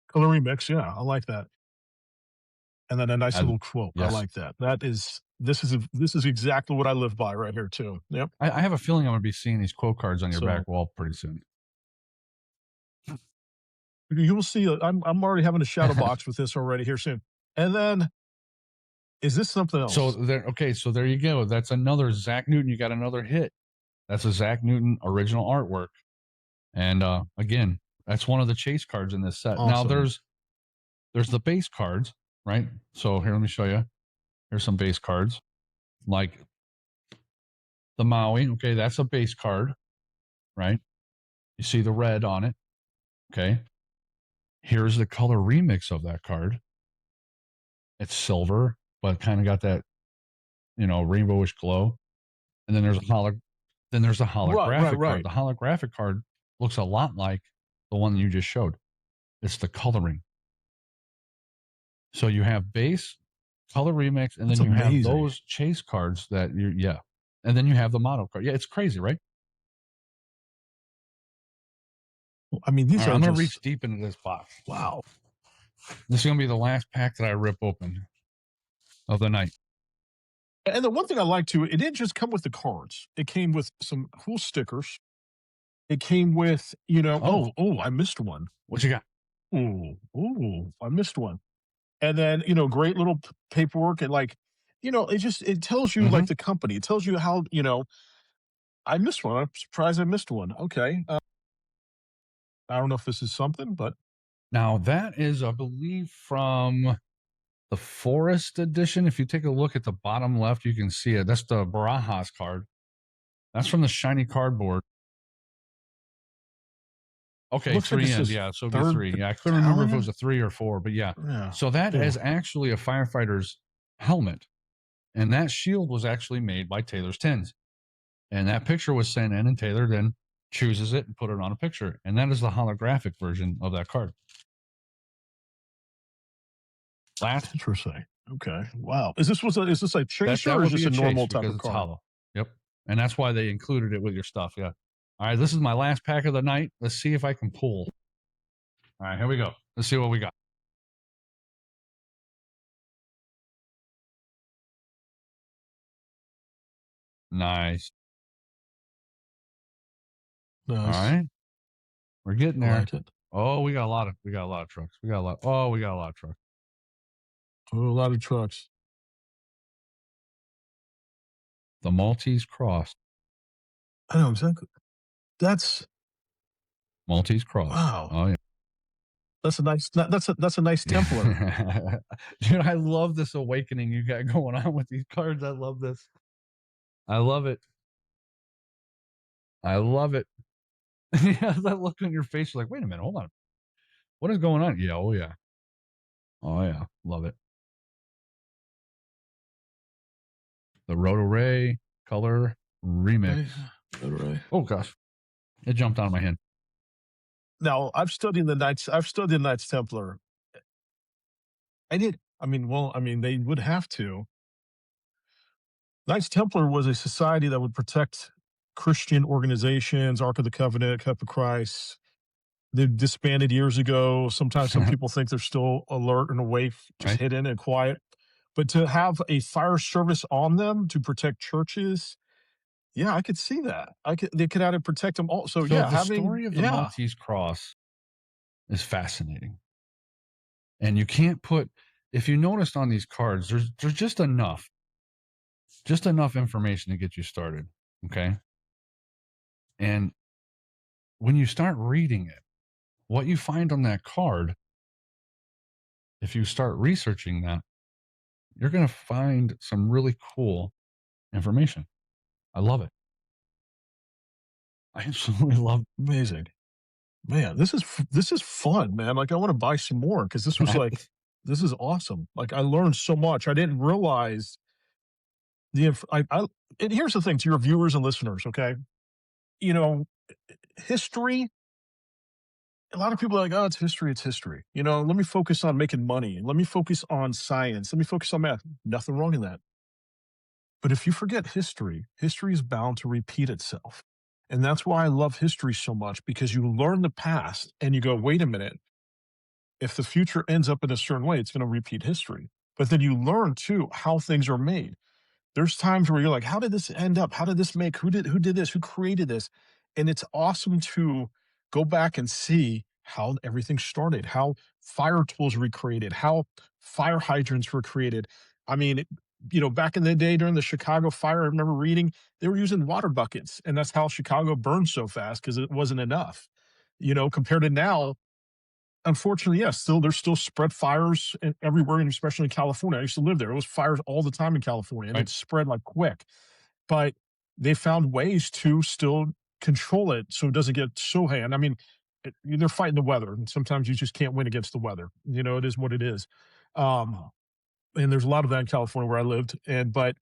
Color remix. Yeah, I like that. And then a nice I, little quote. I yes. like that. This is exactly what I live by right here too. Yep. I have a feeling I'm going to be seeing these quote cards on your So back wall pretty soon. you will see. I'm already having a shadow box with this already here soon. And then is this something So else? there, okay, so there you go. That's another Zach Newton. You got another hit. That's a Zach Newton original artwork. And again, that's one of the chase cards in this set. Now Awesome. there's the base cards, right? So here, let me show you. Here's some base cards, like the Maui. Okay, that's a base card, right? You see the red on it. Okay. Here's the color remix of that card. It's silver, but kind of got that, rainbowish glow. And then there's a holographic card. Right. The holographic card looks a lot like the one you just showed. It's the coloring. So you have base, color remix, and That's then you have amazing. those chase cards that yeah. And then you have the model card. Yeah, it's crazy, right? I mean, All these right, are I'm gonna reach just deep into this box. wow. This is gonna be the last pack that I rip open of the night. And the one thing I like too, it didn't just come with the cards. It came with some cool stickers. It came with, Oh, I missed one. what you got? I missed one. And then, great little paperwork and like, it tells you Mm-hmm. like the company. It tells you how, I missed one. I'm surprised I missed one. Okay. I don't know if this is something, but Now that is, I believe, from the Forest Edition. If you take a look at the bottom left, you can see it. That's the Barajas card. That's from the shiny cardboard. it Okay, looks like three it's end. just Yeah, so it'd be a third three. Yeah, I couldn't remember if it was battalion. a three or four, but yeah. Yeah. So that Yeah. is actually a firefighter's helmet. And that shield was actually made by Taylor's Tins. And that picture was sent in and tailored in. chooses it and put it on a picture. And that is the holographic version of that card. Last Interesting. Okay. Wow. Is this a chaser that or is would be this a a chase normal type because of it's card? hollow. Yep. And that's why they included it with your stuff. Yeah. All right. This is my last pack of the night. Let's see if I can pull. All right. Here we go. Let's see what we got. Nice. All Nice. right. We're getting I there. like it. Oh, we got a lot of trucks. We got a lot. Oh, we got a lot of trucks. Oh, a lot of trucks. The Maltese Cross. I know exactly. That's Maltese Cross. wow. Oh yeah. That's a nice Templar. Dude, I love this awakening you got going on with these cards. I love this. I love it. I love it. Yeah, that look on your face, you're like, wait a minute, hold on. What is going on? Yeah, oh yeah. Oh yeah. Love it. The Roto Ray color remix. Right. Oh gosh. It jumped out of my hand. Now I've studied the Knights Templar. I did. They would have to. Knights Templar was a society that would protect Christian organizations, Ark of the Covenant, Cup of Christ. They disbanded years ago. Sometimes some people think they're still alert and awake, just Right. hidden and quiet. But to have a fire service on them to protect churches, yeah, I could see that. They could have to protect them also. So Yeah, the story of the yeah. Maltese Cross is fascinating. And you can't put, if you noticed on these cards, there's just enough information to get you started. Okay. And when you start reading it, what you find on that card, if you start researching that, you're going to find some really cool information. I love it. I absolutely love Amazing. Man, this is fun, man. Like I want to buy some more because it. this is awesome. Like I learned so much. I didn't realize I and here's the thing to your viewers and listeners, okay? You know, history, a lot of people are like, oh, it's history, it's history. Let me focus on making money. Let me focus on science. Let me focus on math. Nothing wrong in that. But if you forget history, history is bound to repeat itself. And that's why I love history so much because you learn the past and you go, wait a minute, if the future ends up in a certain way, it's going to repeat history. But then you learn too how things are made. There's times where you're like, how did this end up? How did this make? Who did this? Who created this? And it's awesome to go back and see how everything started, how fire tools were created, how fire hydrants were created. I mean, back in the day during the Chicago fire, I remember reading they were using water buckets, and that's how Chicago burned so fast because it wasn't enough. Compared to now, unfortunately, yes, there's still spread fires everywhere, and especially in California. I used to live there. It was fires all the time in California, and Right. it spread like quick. But they found ways to still control it so it doesn't get so hand. I mean, they're fighting the weather, and sometimes you just can't win against the weather. It is what it is. And there's a lot of that in California where I lived. But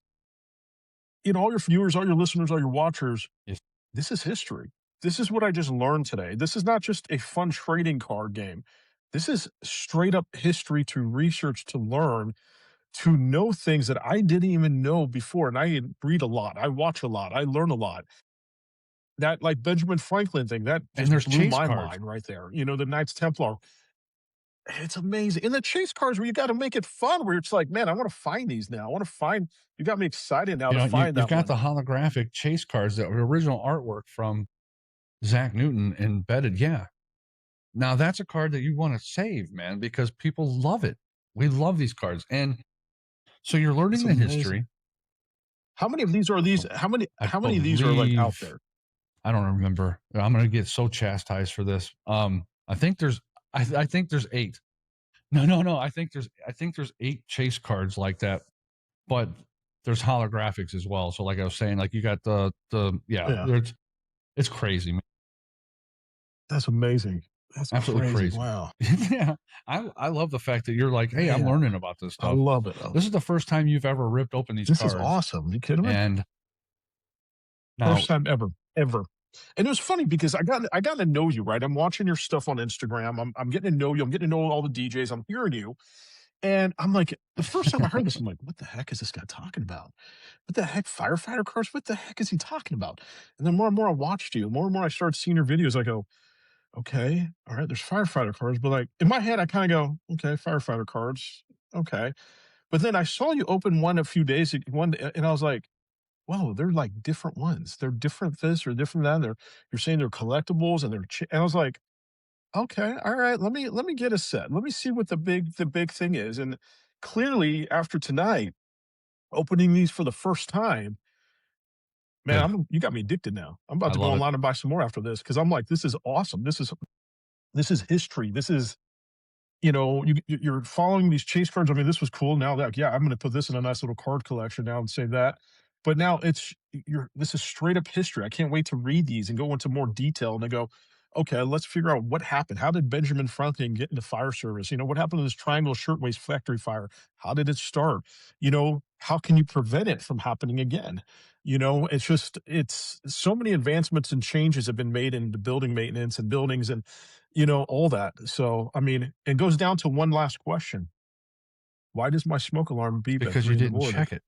all your viewers, all your listeners, all your watchers, Yes. this is history. This is what I just learned today. This is not just a fun trading card game. This is straight up history to research, to learn, to know things that I didn't even know before. And I read a lot, I watch a lot, I learn a lot. That like Benjamin Franklin thing, that And just there's blew chase my cards. mind right there. The Knights Templar. It's amazing. And the chase cards where you got to make it fun, where it's like, man, I want to find these now. I want to find, you got me excited now to find You've that got one. the holographic chase cards, the original artwork from Zach Newton embedded. Yeah. Now that's a card that you want to save, man, because people love it. We love these cards. And so you're learning It's the amazing. history. How many of these are these? I How many of these are like out believe, there? I don't remember. I'm going to get so chastised for this. I think I think there's 8. No. I think there's 8 chase cards like that, but there's holographics as well. So like I was saying, like you got Yeah. it's crazy, man. That's amazing. That's Absolutely crazy. Wow. Yeah. I love the fact that you're like, hey, I'm Man, learning about this I stuff. love it. This is the first time you've ever ripped open these This is cards. awesome. You kidding me? And now First time ever, ever. And it was funny because I got to know you, right? I'm watching your stuff on Instagram. I'm getting to know you. I'm getting to know all the DJs. I'm hearing you. And I'm like, the first time I heard this, I'm like, what the heck is this guy talking about? What the heck? Firefighter cars? What the heck is he talking about? And then more and more I watched you, more and more I started seeing your videos. I go, okay, all right, there's firefighter cars. But like in my head, I kind of go, okay, firefighter cars. Okay. But then I saw you open one a few days, one, and I was like, whoa, they're like different ones. They're different this or different that. You're saying they're collectibles and and I was like, okay, all right, let me get a set. Let me see what the big thing is. And clearly after tonight, opening these for the first time, man, you got me addicted now. I'm about I to go love it online and buy some more after this because I'm like, this is awesome. This is history. This is you're following these chase cards. I mean, this was cool. Now that, yeah, I'm going to put this in a nice little card collection now and save that. But now this is straight up history. I can't wait to read these and go into more detail. And I go, okay, let's figure out what happened. How did Benjamin Franklin get into fire service? What happened to this Triangle Shirtwaist Factory fire? How did it start? How can you prevent it from happening again? It's so many advancements and changes have been made in the building maintenance and buildings and all that. So, I mean, it goes down to one last question. Why does my smoke alarm beep at because you 3 in the didn't morning? check it.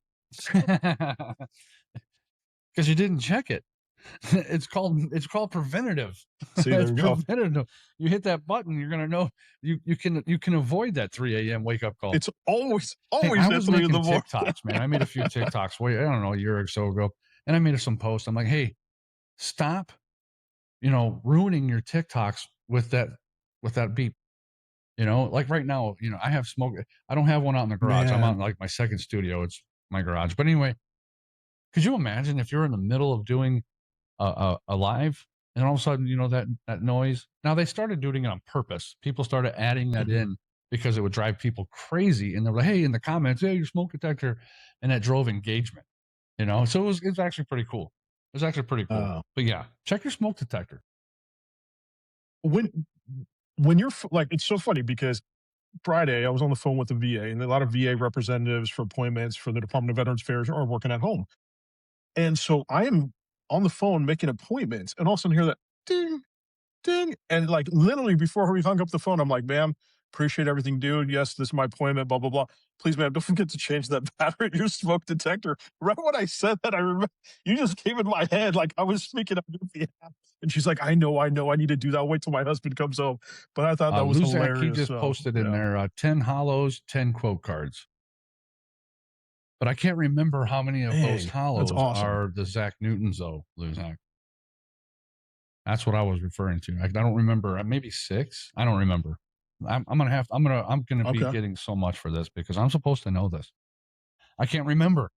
Because you didn't check it. It's called preventative. See, there It's you go. preventative. You hit that button, you're gonna know you can avoid that 3 a.m. wake up call. It's always, Hey, always I at was 3 in making the morning. TikToks, man. I made a few TikToks. Wait, I don't know, a year or so ago, and I made some posts. I'm like, hey, stop, ruining your TikToks with that beep. Like right now, I have smoke. I don't have one out in the garage. I'm out in Man, like my second studio. It's my garage. But anyway, could you imagine if you're in the middle of doing a live and all of a sudden, that noise? Now they started doing it on purpose. People started adding that mhm, in because it would drive people crazy. And they're like, hey, in the comments, hey, your smoke detector. And that drove engagement, So it's actually pretty cool. It's actually pretty cool. uh, But yeah, check your smoke detector. when like, it's so funny because Friday I was on the phone with the VA and a lot of VA representatives for appointments for the Department of Veterans Affairs are working at home. And so I am on the phone making appointments and all of a sudden hear that ding, ding. And like literally before we hung up the phone, I'm like, ma'am, appreciate everything, dude. Yes, this is my appointment, blah, blah, blah. Please, ma'am, don't forget to change that battery in your smoke detector. Right when I said that, I remember you just came in my head like I was speaking up with the app. And she's like, I know, I need to do that. I'll wait till my husband comes home. But I thought that was Luzak, he hilarious. just So, posted in yeah. there 10 hollows, 10 quote cards. But I can't remember how many of those Dang, that's hollows awesome. are the Zach Newtons, though, Luzak. That's what I was referring to. I don't remember. Maybe six. I don't remember. I'm gonna be Okay. getting so much for this because I'm supposed to know this. I can't remember.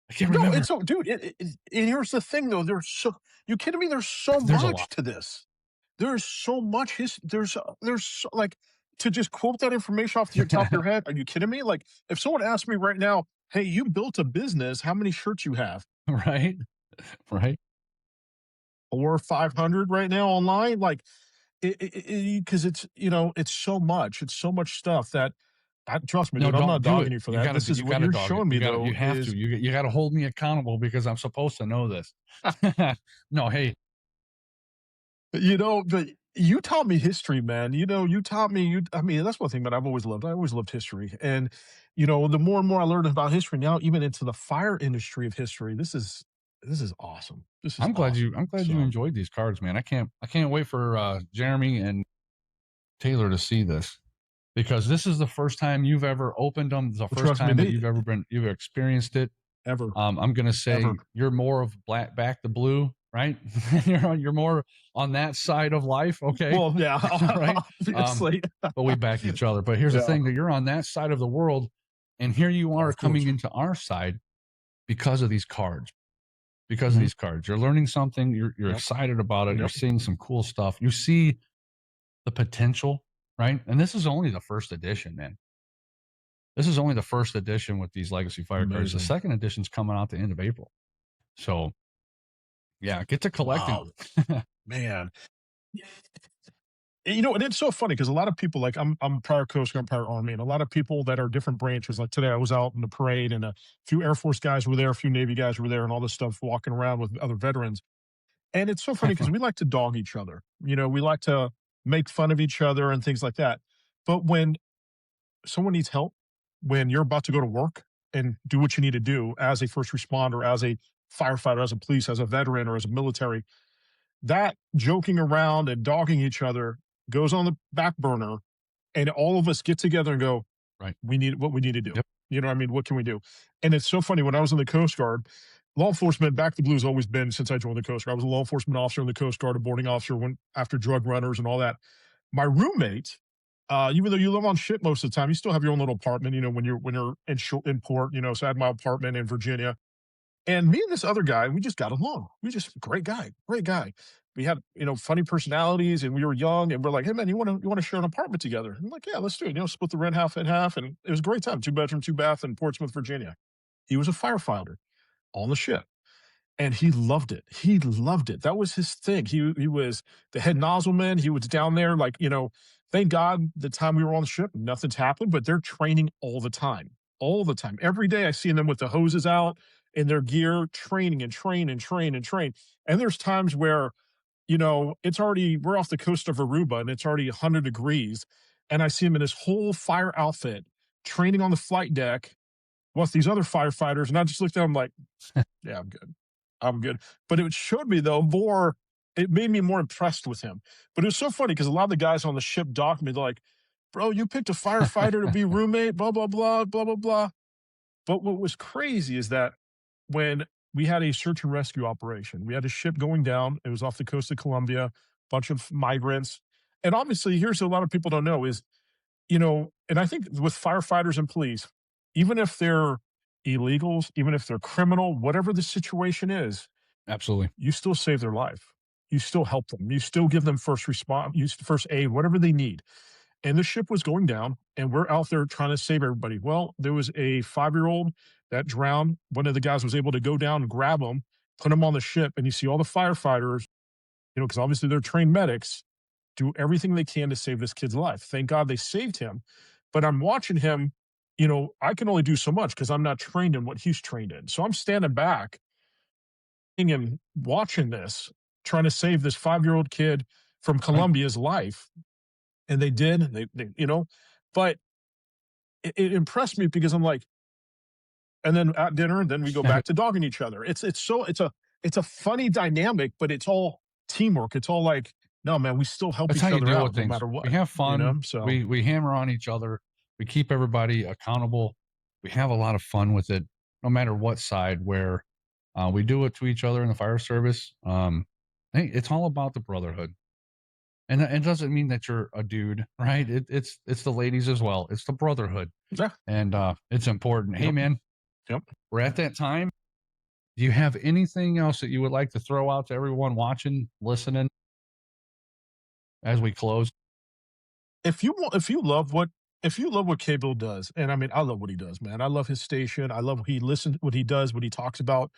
I can't No, remember. it's so, dude. And here's the thing, though. You kidding me? There's so There's a lot. much to this. There's so much there's like to just quote that information off the top of your head. Are you kidding me? Like if someone asked me right now, "Hey, you built a business. How many shirts you have?" Right? Right? Or 500 right now online. Like because it's so much. It's so much stuff that. Trust me, No, dude. I'm don't not do dogging it. you for You that. gotta This do is you what gotta you're dog it. showing me, You though. have to. Is You gotta hold me accountable because I'm supposed to know this. No, hey, But you taught me history, man. You taught me. I mean, that's one thing that I've always loved. I always loved history, and the more and more I learned about history now, even into the fire industry of history, this is awesome. This is awesome. I'm glad you So, enjoyed these cards, man. I can't wait for Jeremy and Taylor to see this because this is the first time you've ever opened them, the well, first trust me, time that they you've experienced it. ever, I'm gonna ever. say you're more of black back to blue, right? You're more on that side of life, okay? Well, yeah, Right? Um, obviously, but we back each other. But here's the yeah, thing: that you're on that side of the world, and here you are of course. coming into our side because of these cards. Because of Hmm. these cards, you're learning something. You're Yep, excited about it. You're yep. seeing some cool stuff. You see the potential, right? And this is only the first edition, man. This is only the first edition with these legacy fire cards. The Amazing. second edition's coming out the end of April. So yeah, get to collecting. Wow, man. And it's so funny because a lot of people, like, I'm prior Coast Guard, prior Army, and a lot of people that are different branches. Like today, I was out in the parade, and a few Air Force guys were there, a few Navy guys were there, and all this stuff walking around with other veterans. And it's so funny because we like to dog each other. We like to make fun of each other and things like that. But when someone needs help, when you're about to go to work and do what you need to do as a first responder, as a firefighter, as a police, as a veteran, or as a military, that joking around and dogging each other goes on the back burner, and all of us get together and go, Right. we need what we need to do. Yep. You know what I mean? What can we do? And it's so funny. When I was in the Coast Guard, law enforcement, back to blue has always been since I joined the Coast Guard. I was a law enforcement officer in the Coast Guard, a boarding officer, went after drug runners and all that. My roommate, even though you live on ship most of the time, you still have your own little apartment. When you're in port. So I had my apartment in Virginia, and me and this other guy, we just got along. We just great guy, great guy. We had funny personalities, and we were young, and we're like, hey man, you want to share an apartment together? I'm like, yeah, let's do it. Split the rent half and half, and it was a great time. 2 bedroom, 2 bath in Portsmouth, Virginia. He was a firefighter on the ship, and he loved it. He loved it. That was his thing. He was the head nozzleman. He was down there, like, thank God the time we were on the ship, nothing's happened, but they're training all the time. All the time. Every day I see them with the hoses out in their gear, training and train and train and train. And there's times where, we're off the coast of Aruba and it's already 100 degrees. And I see him in his whole fire outfit training on the flight deck with these other firefighters. And I just looked at him like, yeah, I'm good. I'm good. But it showed me though it made me more impressed with him. But it was so funny because a lot of the guys on the ship docked me. They're like, bro, you picked a firefighter to be roommate, blah, blah, blah, blah, blah, blah. But what was crazy is that when we had a search and rescue operation, we had a ship going down. It was off the coast of Colombia, bunch of migrants. And obviously, here's a lot of people don't know is, and I think with firefighters and police, even if they're illegals, even if they're criminal, whatever the situation is, Absolutely. you still save their life. You still help them. You still give them first response, use first aid, whatever they need. And the ship was going down, and we're out there trying to save everybody. Well, there was a 5-year-old that drowned. One of the guys was able to go down and grab him, put him on the ship, and you see all the firefighters, because obviously they're trained medics, do everything they can to save this kid's life. Thank God they saved him. But I'm watching him, I can only do so much because I'm not trained in what he's trained in. So I'm standing back and watching this, trying to save this 5-year-old kid from Right. Colombia's life. And they did, but it impressed me because I'm like, and then at dinner, then we go back to dogging each other. It's a funny dynamic, but it's all teamwork. It's all like, no, man, we still help That's how each you other deal with out no things. matter We what, have fun. So We hammer on each other. We keep everybody accountable. We have a lot of fun with it, no matter what side. Where we do it to each other in the fire service. Hey, it's all about the brotherhood, and it doesn't mean that you're a dude, right? It's the ladies as well. It's the brotherhood, yeah, and it's important. Hey, yep, man, yep. we're at that time. Do you have anything else that you would like to throw out to everyone watching, listening as we close? If you love what Cable does, and I mean, I love what he does, man. I love his station. I love what he does, what he talks about.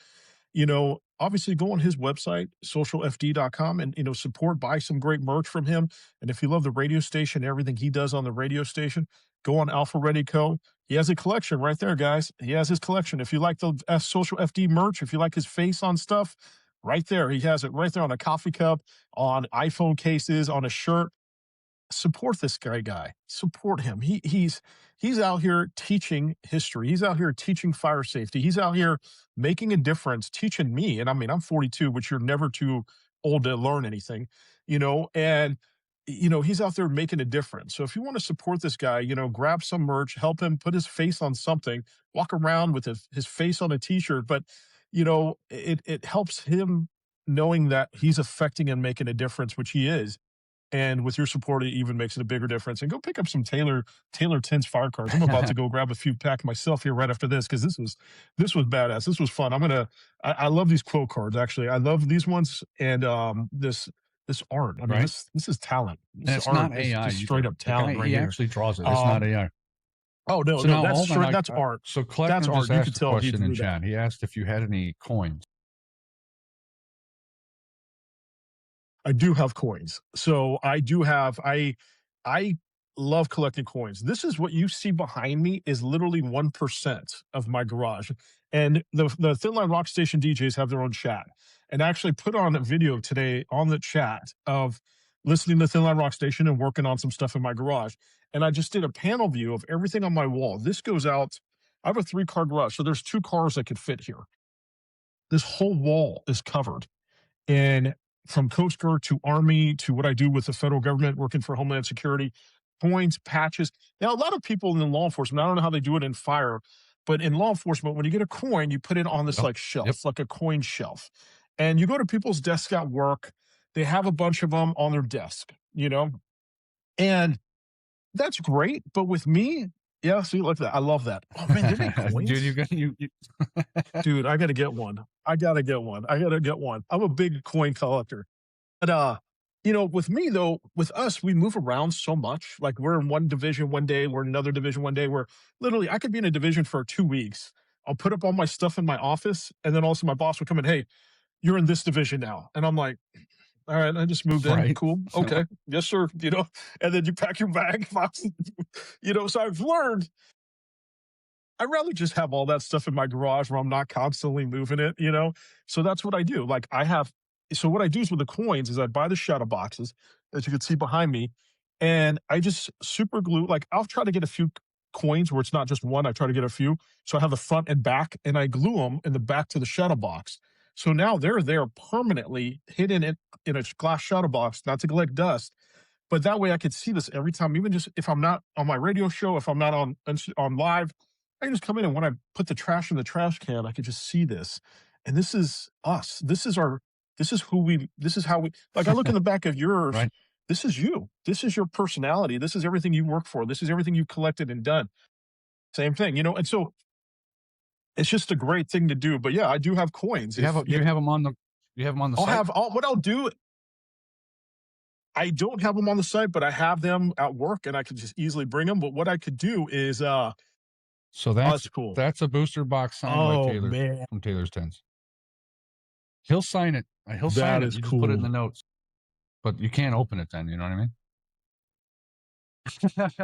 Obviously go on his website, socialfd.com, and, support, buy some great merch from him. And if you love the radio station, everything he does on the radio station, go on Alpha Ready Co. He has a collection right there, guys. He has his collection. If you like the Social FD merch, if you like his face on stuff, right there. He has it right there on a coffee cup, on iPhone cases, on a shirt. Support this guy. Support him. He's out here teaching history. He's out here teaching fire safety. He's out here making a difference, teaching me. And I mean, I'm 42, which you're never too old to learn anything, and he's out there making a difference. So if you want to support this guy, grab some merch, help him put his face on something, walk around with his face on a t-shirt. But it helps him knowing that he's affecting and making a difference, which he is. And with your support, it even makes it a bigger difference. And go pick up some Taylor Tints fire cards. I'm about to go grab a few pack myself here right after this because this was badass. This was fun. I love these quote cards actually. I love these ones and this art. I mean Right. this is talent. And This it's art not is AI just straight either. up The guy, talent right he here. actually draws it. It's not Um, AI. oh no, So no, now, that's hold on. straight. That's art. So That's Collector art. just You could asked a tell he question in drew that. chat. He asked if you had any coins. I do have coins. So I do have I love collecting coins. This is what you see behind me is literally 1% of my garage. And the Thinline Rock Station DJs have their own chat. And I actually put on a video today on the chat of listening to Thinline Rock Station and working on some stuff in my garage. And I just did a panel view of everything on my wall. This goes out. I have a 3-car garage, so there's 2 cars that could fit here. This whole wall is covered. And from Coast Guard to Army to what I do with the federal government, working for Homeland Security, coins, patches. Now, a lot of people in law enforcement, I don't know how they do it in fire, but in law enforcement, when you get a coin, you put it on this Yep. like Yep. shelf, like a coin shelf. And you go to people's desks at work, they have a bunch of them on their desk, and that's great. But with me, yeah, see, look at that. I love that. Oh man, they make Dude, coins. you Dude, I gotta get one. I gotta get one. I gotta get one. I'm a big coin collector. But with me though, with us, we move around so much. Like we're in one division one day, we're in another division one day. We're literally I could be in a division for 2 weeks. I'll put up all my stuff in my office, and then also my boss would come in, hey, you're in this division now. And I'm like, all right, I just moved in. right. Cool. Okay. Yes, sir. And then you pack your bag. So I've learned I'd rather just have all that stuff in my garage where I'm not constantly moving it. So that's what I do. So what I do is with the coins is I buy the shadow boxes, as you can see behind me, and I just super glue, like I'll try to get a few coins where it's not just one, I try to get a few. So I have the front and back, and I glue them in the back to the shadow box. So now they're there permanently hidden in a glass shadow box, not to collect dust. But that way I could see this every time, even just if I'm not on my radio show, if I'm not on live, I can just come in, and when I put the trash in the trash can, I could just see this. And this is us. This is this is how we, like I look in the back of yours. Right. This is you. This is your personality. This is everything you work for. This is everything you've collected and done. Same thing. And so it's just a great thing to do. But yeah, I do have coins. You have them on the I'll site. what I'll do, I don't have them on the site, but I have them at work and I could just easily bring them. But what I could do is, So oh, that's cool. that's a booster box signed by Oh Taylor man, from Taylor's Tens. He'll sign it. He'll sign that it. is You just put it in the cool. notes, but you can't open it then. You know what I mean?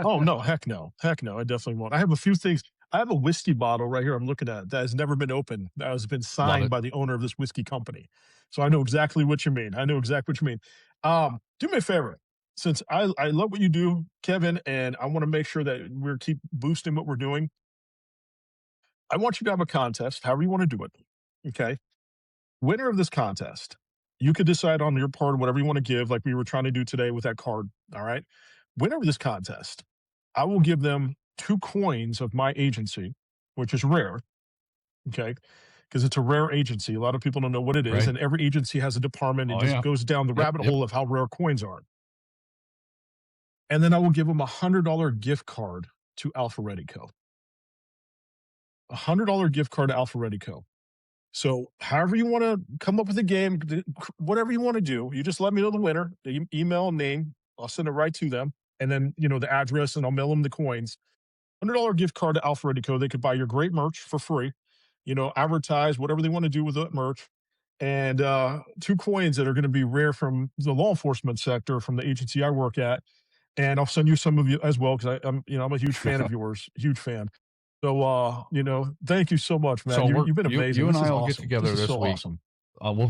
Oh no, heck no, I definitely won't. I have a few things. I have a whiskey bottle right here I'm looking at that has never been opened. That has been Love signed it. by the owner of this whiskey company. So I know exactly what you mean. I know exactly what you mean. Do me a favor. Since I love what you do, Kevin, and I want to make sure that we're keep boosting what we're doing. I want you to have a contest, however you want to do it. Okay. Winner of this contest, you could decide on your part whatever you want to give, like we were trying to do today with that card. All right. Winner of this contest, I will give them 2 coins of my agency, which is rare. Okay. Because it's a rare agency. A lot of people don't know what it is. Right. And every agency has a department. It Oh just yeah. goes down the Yep. rabbit Yep. hole of how rare coins are. And then I will give them $100 gift card to Alpharetta Co. $100 gift card to Alpharetta Co. So, however you want to come up with a game, whatever you want to do, you just let me know the winner, the email, name. I'll send it right to them, and then the address, and I'll mail them the coins. $100 gift card to Alpharetta Co. They could buy your great merch for free. Advertise whatever they want to do with that merch, and 2 coins that are going to be rare from the law enforcement sector from the agency I work at, and I'll send you some of you as well because I'm a huge fan of yours, huge fan. So, thank you so much, man. So You've been amazing. you and This is I will get awesome. This together is this so week. awesome.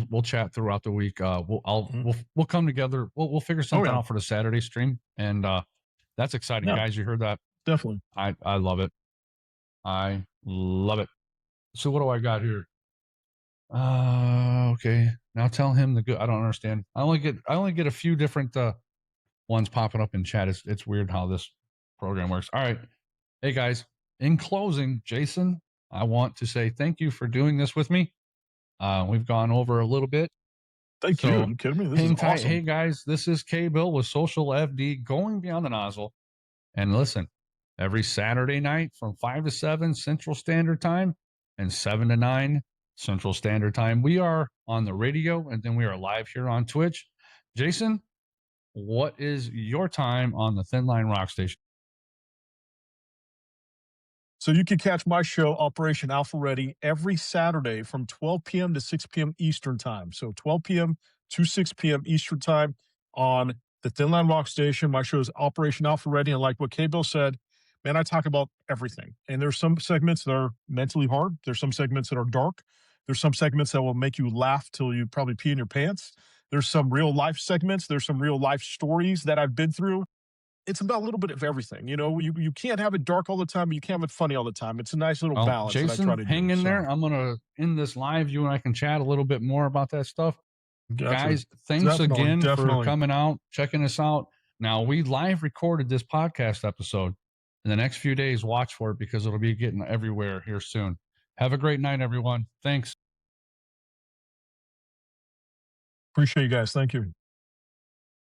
We'll chat throughout the week. Mhm. We'll come together. We'll figure Oh something yeah, out for the Saturday stream, and that's exciting, yeah, guys. You heard that? definitely. I love it. I love it. So what do I got here? Okay. Now tell him the good. I don't understand. I only get a few different ones popping up in chat. It's weird how this program works. All right. Hey guys, in closing, Jason, I want to say thank you for doing this with me. We've gone over a little bit. Thank you. So Are you kidding me? This is hang tight. awesome. Hey guys, this is K Bill with Social FD going beyond the nozzle. And listen, every Saturday night from 5 to 7 Central Standard Time and 7 to 9 Central Standard Time, we are on the radio, and then we are live here on Twitch. Jason, what is your time on the Thinline Rock Station? So you can catch my show, Operation Alpha Ready, every Saturday from 12 p.m. to 6 p.m. Eastern Time. So 12 p.m. to 6 p.m. Eastern Time on the Thinline Rock Station. My show is Operation Alpha Ready. And like what K Bill said, man, I talk about everything. And there's some segments that are mentally hard. There's some segments that are dark. There's some segments that will make you laugh till you probably pee in your pants. There's some real life segments. There's some real life stories that I've been through. It's about a little bit of everything. You can't have it dark all the time, but you can't have it funny all the time. It's a nice little Well, balance that I try Jason, to hang do. in So, there. I'm going to end this live. You and I can chat a little bit more about that stuff. gotcha. Guys, thanks Definitely, again for definitely. coming out, checking us out. Now, we live recorded this podcast episode. In the next few days, watch for it because it'll be getting everywhere here soon. Have a great night, everyone. Thanks. Appreciate you guys. Thank you.